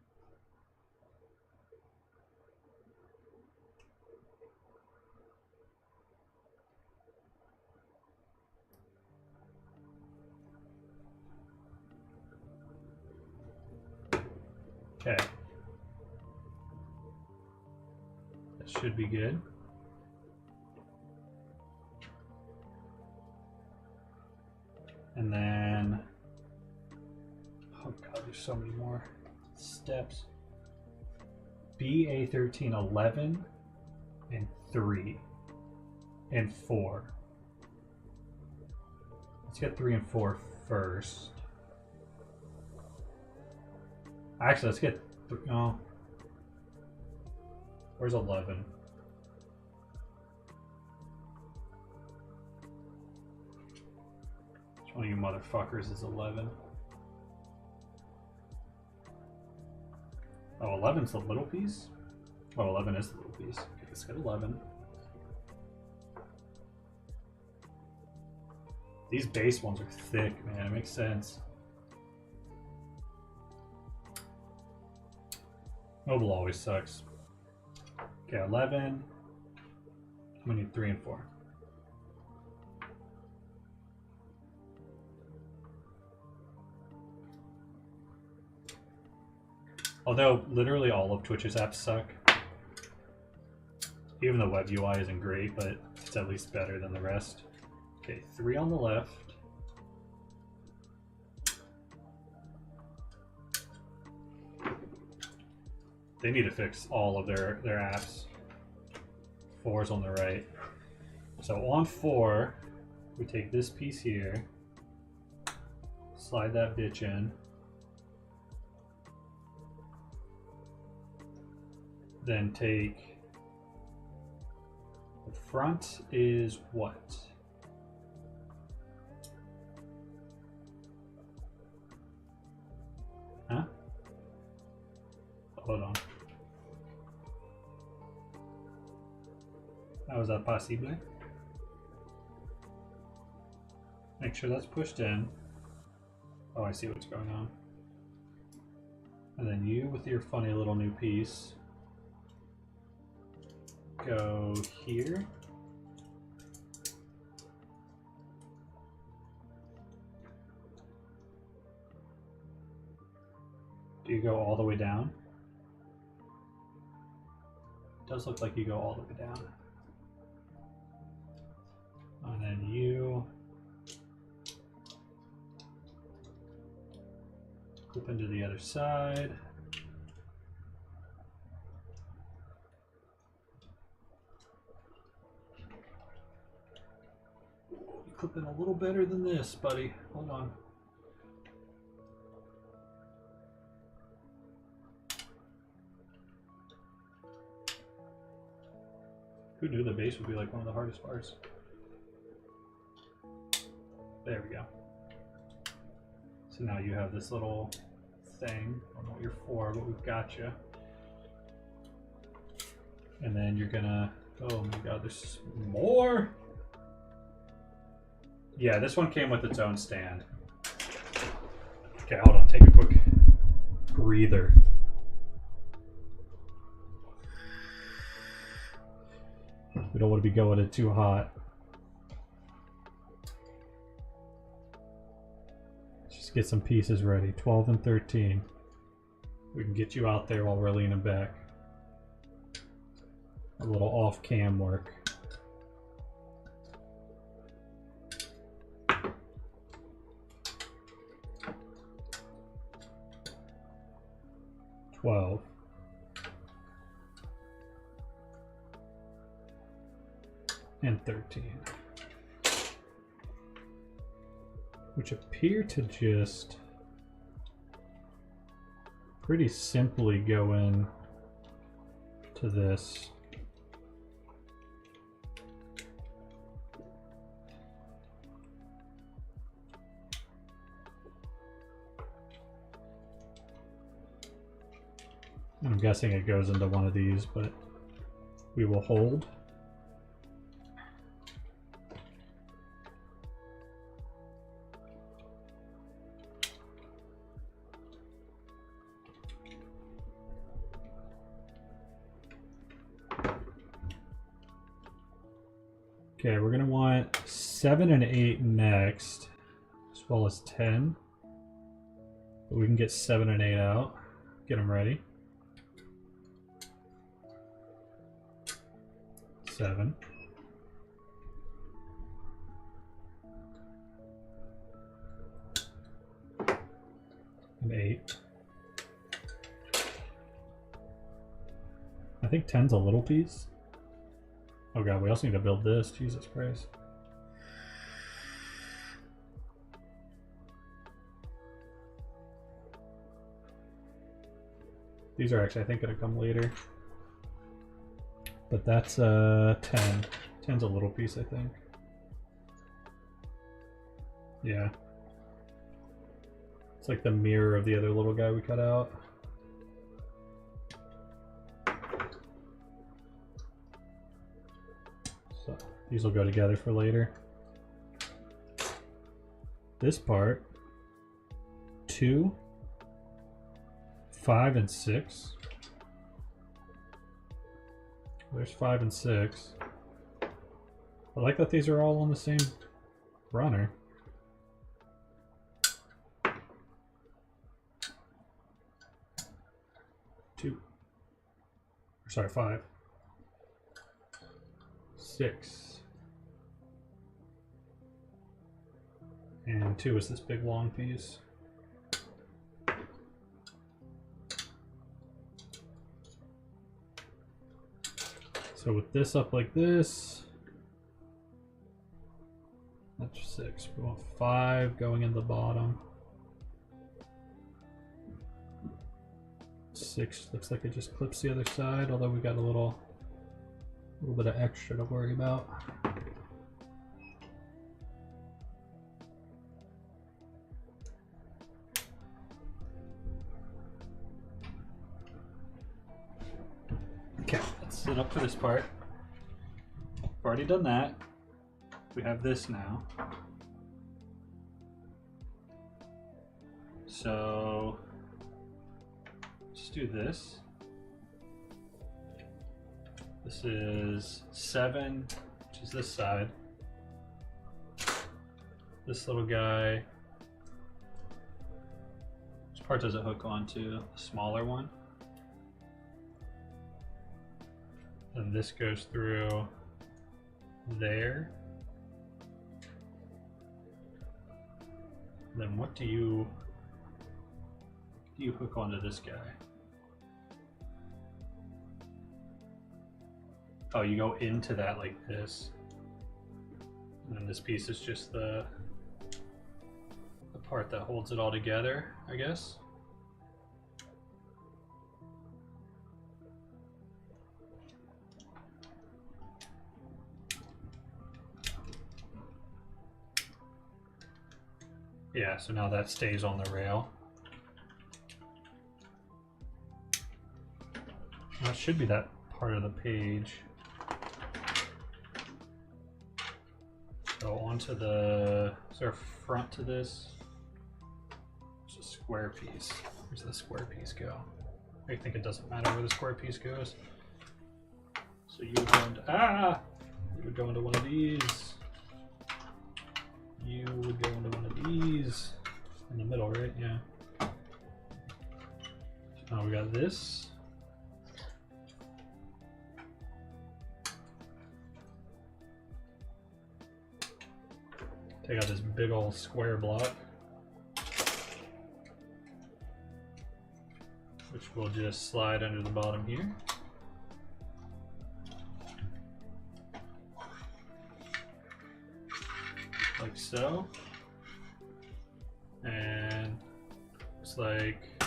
Okay. That should be good. And then Oh god, there's so many more steps. BA13, 11, and 3, and 4. Let's get 3 and 4 first. Actually, let's get. Oh. Where's 11? Which one of you motherfuckers is 11? Oh, 11's the little piece? Oh, 11 is the little piece. Okay, let's get 11. These base ones are thick, man. It makes sense. Mobile always sucks. Okay, 11. We need 3 and 4. Although, literally all of Twitch's apps suck. Even the web UI isn't great, but it's at least better than the rest. Okay, 3 on the left. They need to fix all of their apps. 4's on the right. So on 4, we take this piece here, slide that bitch in. Then take the front is what? Huh? Hold on. How is that possible? Make sure that's pushed in. Oh, I see what's going on. And then you with your funny little new piece. Go here. Do you go all the way down? It does look like you go all the way down. And then you clip into the other side. Clip in a little better than this, buddy. Hold on. Who knew the base would be like one of the hardest parts? There we go. So now you have this little thing. I don't know what you're for, but we've got you. And then you're gonna. Oh my god, there's more! Yeah, this one came with its own stand. Okay, hold on, take a quick breather. We don't want to be going in too hot. Just get some pieces ready. 12 and 13. We can get you out there while we're leaning back. A little off-cam work. And 13, which appear to just pretty simply go in to this. I'm guessing it goes into one of these, but we will hold. Okay, we're gonna want 7 and 8 next, as well as 10. But we can get 7 and 8 out. Get them ready. 7. And 8. I think 10's a little piece. Oh god, we also need to build this. Jesus Christ. These are actually, I think, gonna come later. But that's 10. 10's a little piece, I think. Yeah. It's like the mirror of the other little guy we cut out. So these will go together for later. This part, 2, 5, and 6. There's 5 and 6. I like that these are all on the same runner. Sorry, 5. 6. And 2 is this big long piece. So with this up like this, that's 6. We want 5 going in the bottom. 6 looks like it just clips the other side, although we got a little bit of extra to worry about. Okay, let's set up for this part. We've already done that. We have this now. So let's do this. This is 7, which is this side. This little guy. Which part does it hook onto? The smaller one. And this goes through there. And then what do you hook onto this guy? Oh, you go into that like this. And then this piece is just the part that holds it all together, I guess. Yeah, so now that stays on the rail. That should be that part of the page. So onto the, is there a front to this? It's a square piece. Where's the square piece go? I think it doesn't matter where the square piece goes. So you would go into, you would go into one of these. You would go into one of these. In the middle, right? Yeah. So now we got this. Take out this big old square block, which will just slide under the bottom here. Like so. And it's like,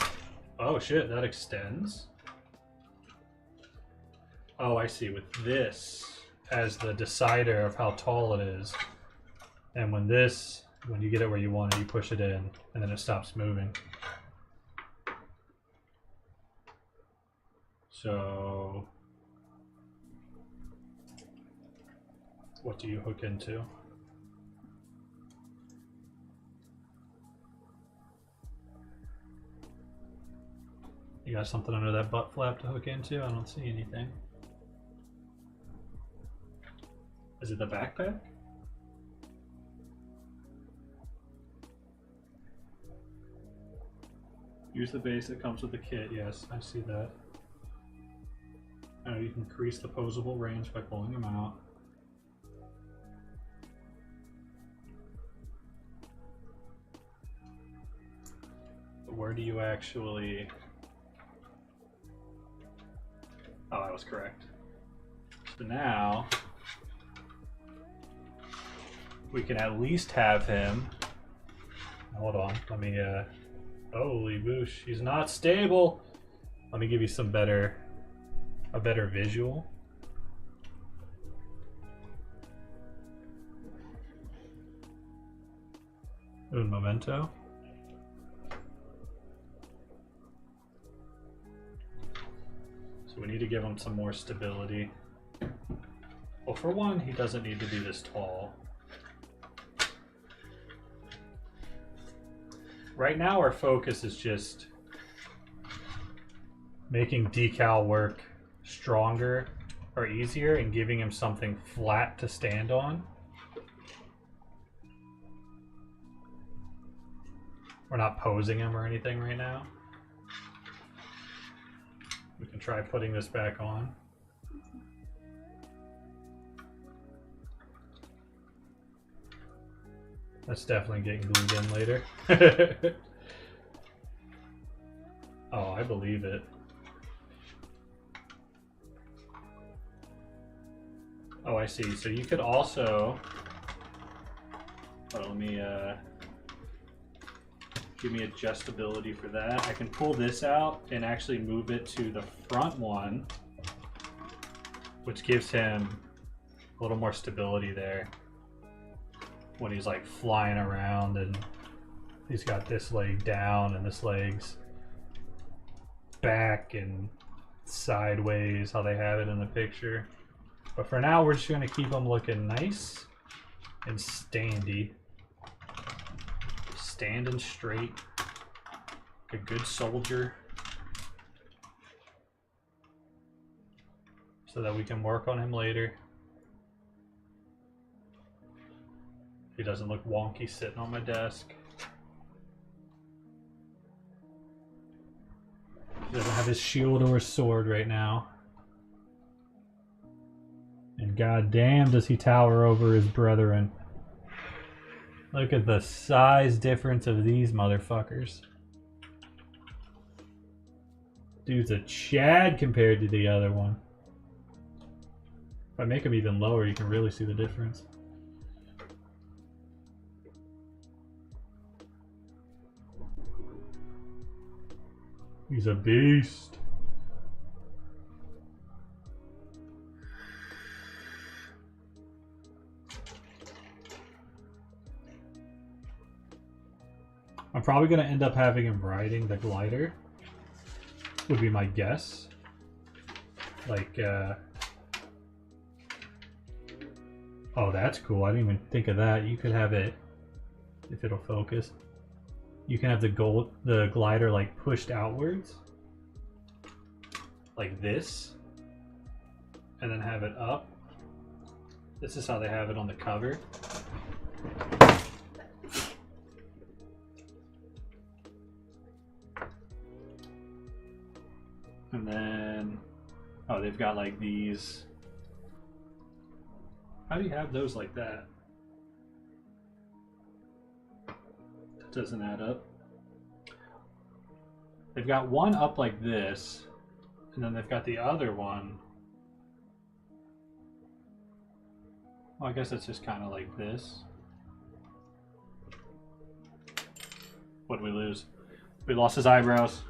oh shit, that extends. Oh, I see, with this as the decider of how tall it is. And when you get it where you want it, you push it in, and then it stops moving. So, what do you hook into? You got something under that butt flap to hook into? I don't see anything. Is it the backpack? Use the base that comes with the kit. Yes, I see that. You can increase the posable range by pulling them out. But where do you actually... Oh, I was correct. So now we can at least have him. Hold on, let me holy boosh, he's not stable. Let me give you some a better visual. Un momento. So we need to give him some more stability. Well, for one, he doesn't need to be this tall. Right now our focus is just making decal work stronger or easier and giving him something flat to stand on. We're not posing him or anything right now. We can try putting this back on. That's definitely getting glued in later. Oh, I believe it. Oh, I see. So you could also... Oh, let me give me adjustability for that. I can pull this out and actually move it to the front one, which gives him a little more stability there when he's like flying around and he's got this leg down and this leg's back and sideways, how they have it in the picture. But for now, we're just going to keep him looking nice and standy. Standing straight. Like a good soldier. So that we can work on him later. He doesn't look wonky sitting on my desk. He doesn't have his shield or his sword right now. And goddamn does he tower over his brethren. Look at the size difference of these motherfuckers. Dude's a Chad compared to the other one. If I make him even lower, you can really see the difference. He's a beast. I'm probably going to end up having him riding the glider, would be my guess. Like, oh, that's cool. I didn't even think of that. You could have it, if it'll focus, you can have the glider like pushed outwards, like this, and then have it up. This is how they have it on the cover. And then, oh, they've got like these. How do you have those like that? That doesn't add up. They've got one up like this, and then they've got the other one. Well, I guess it's just kind of like this. What did we lose? We lost his eyebrows.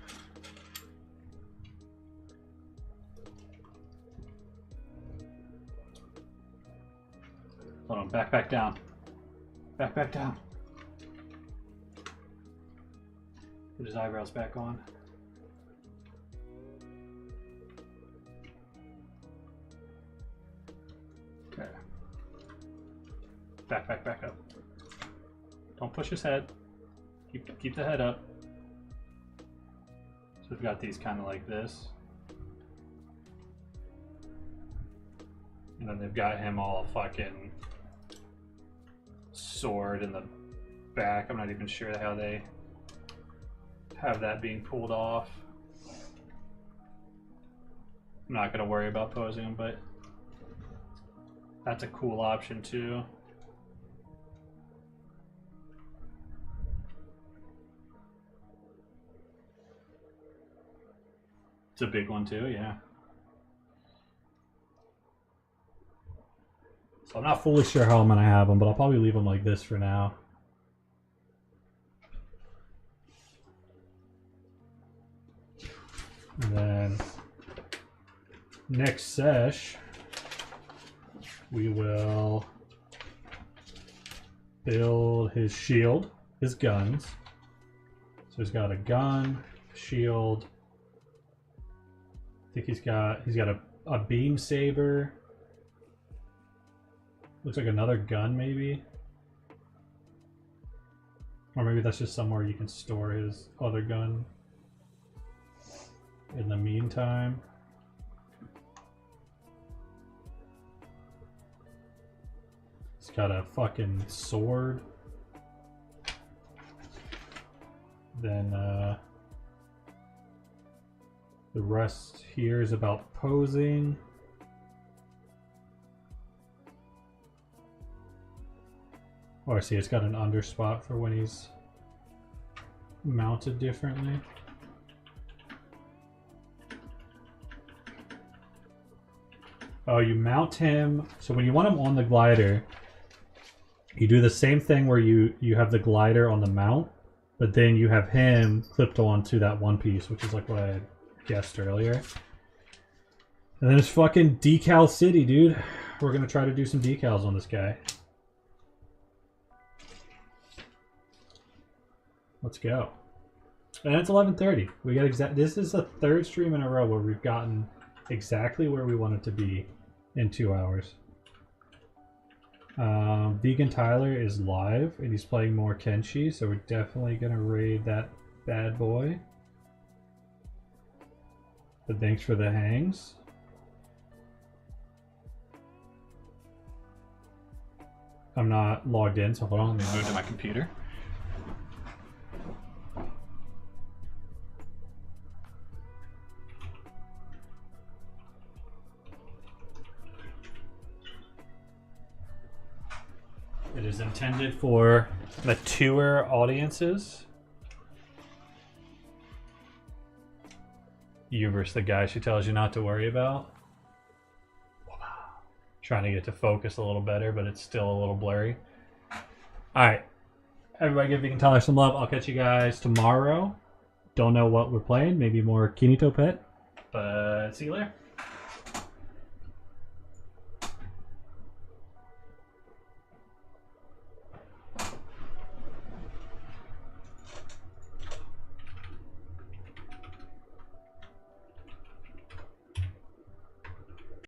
Hold on, back down. Back down. Put his eyebrows back on. Okay. Back up. Don't push his head. Keep the head up. So we've got these kind of like this. And then they've got him all fucking sword in the back. I'm not even sure how they have that being pulled off. I'm not going to worry about posing them, but that's a cool option too. It's a big one too, yeah. So I'm not fully sure how I'm gonna have them, but I'll probably leave them like this for now. And then next sesh, we will build his shield, his guns. So he's got a gun, shield. I think he's got a beam saber. Looks like another gun maybe. Or maybe that's just somewhere you can store his other gun in the meantime. He's got a fucking sword. Then the rest here is about posing. Oh, I see, it's got an under spot for when he's mounted differently. Oh, you mount him. So when you want him on the glider, you do the same thing where you have the glider on the mount, but then you have him clipped onto that one piece, which is like what I had guessed earlier. And then it's fucking Decal City, dude. We're gonna try to do some decals on this guy. Let's go. And it's 11:30. We got this is the third stream in a row where we've gotten exactly where we want it to be in 2 hours. Vegan Tyler is live and he's playing more Kenshi, so we're definitely gonna raid that bad boy. But thanks for the hangs. I'm not logged in, so hold on, let me move to my computer. It is intended for mature audiences. You versus the guy she tells you not to worry about. Trying to get to focus a little better, but it's still a little blurry. Alright. Everybody give Vegan Tyler some love. I'll catch you guys tomorrow. Don't know what we're playing. Maybe more Kinito Pet. But see you later.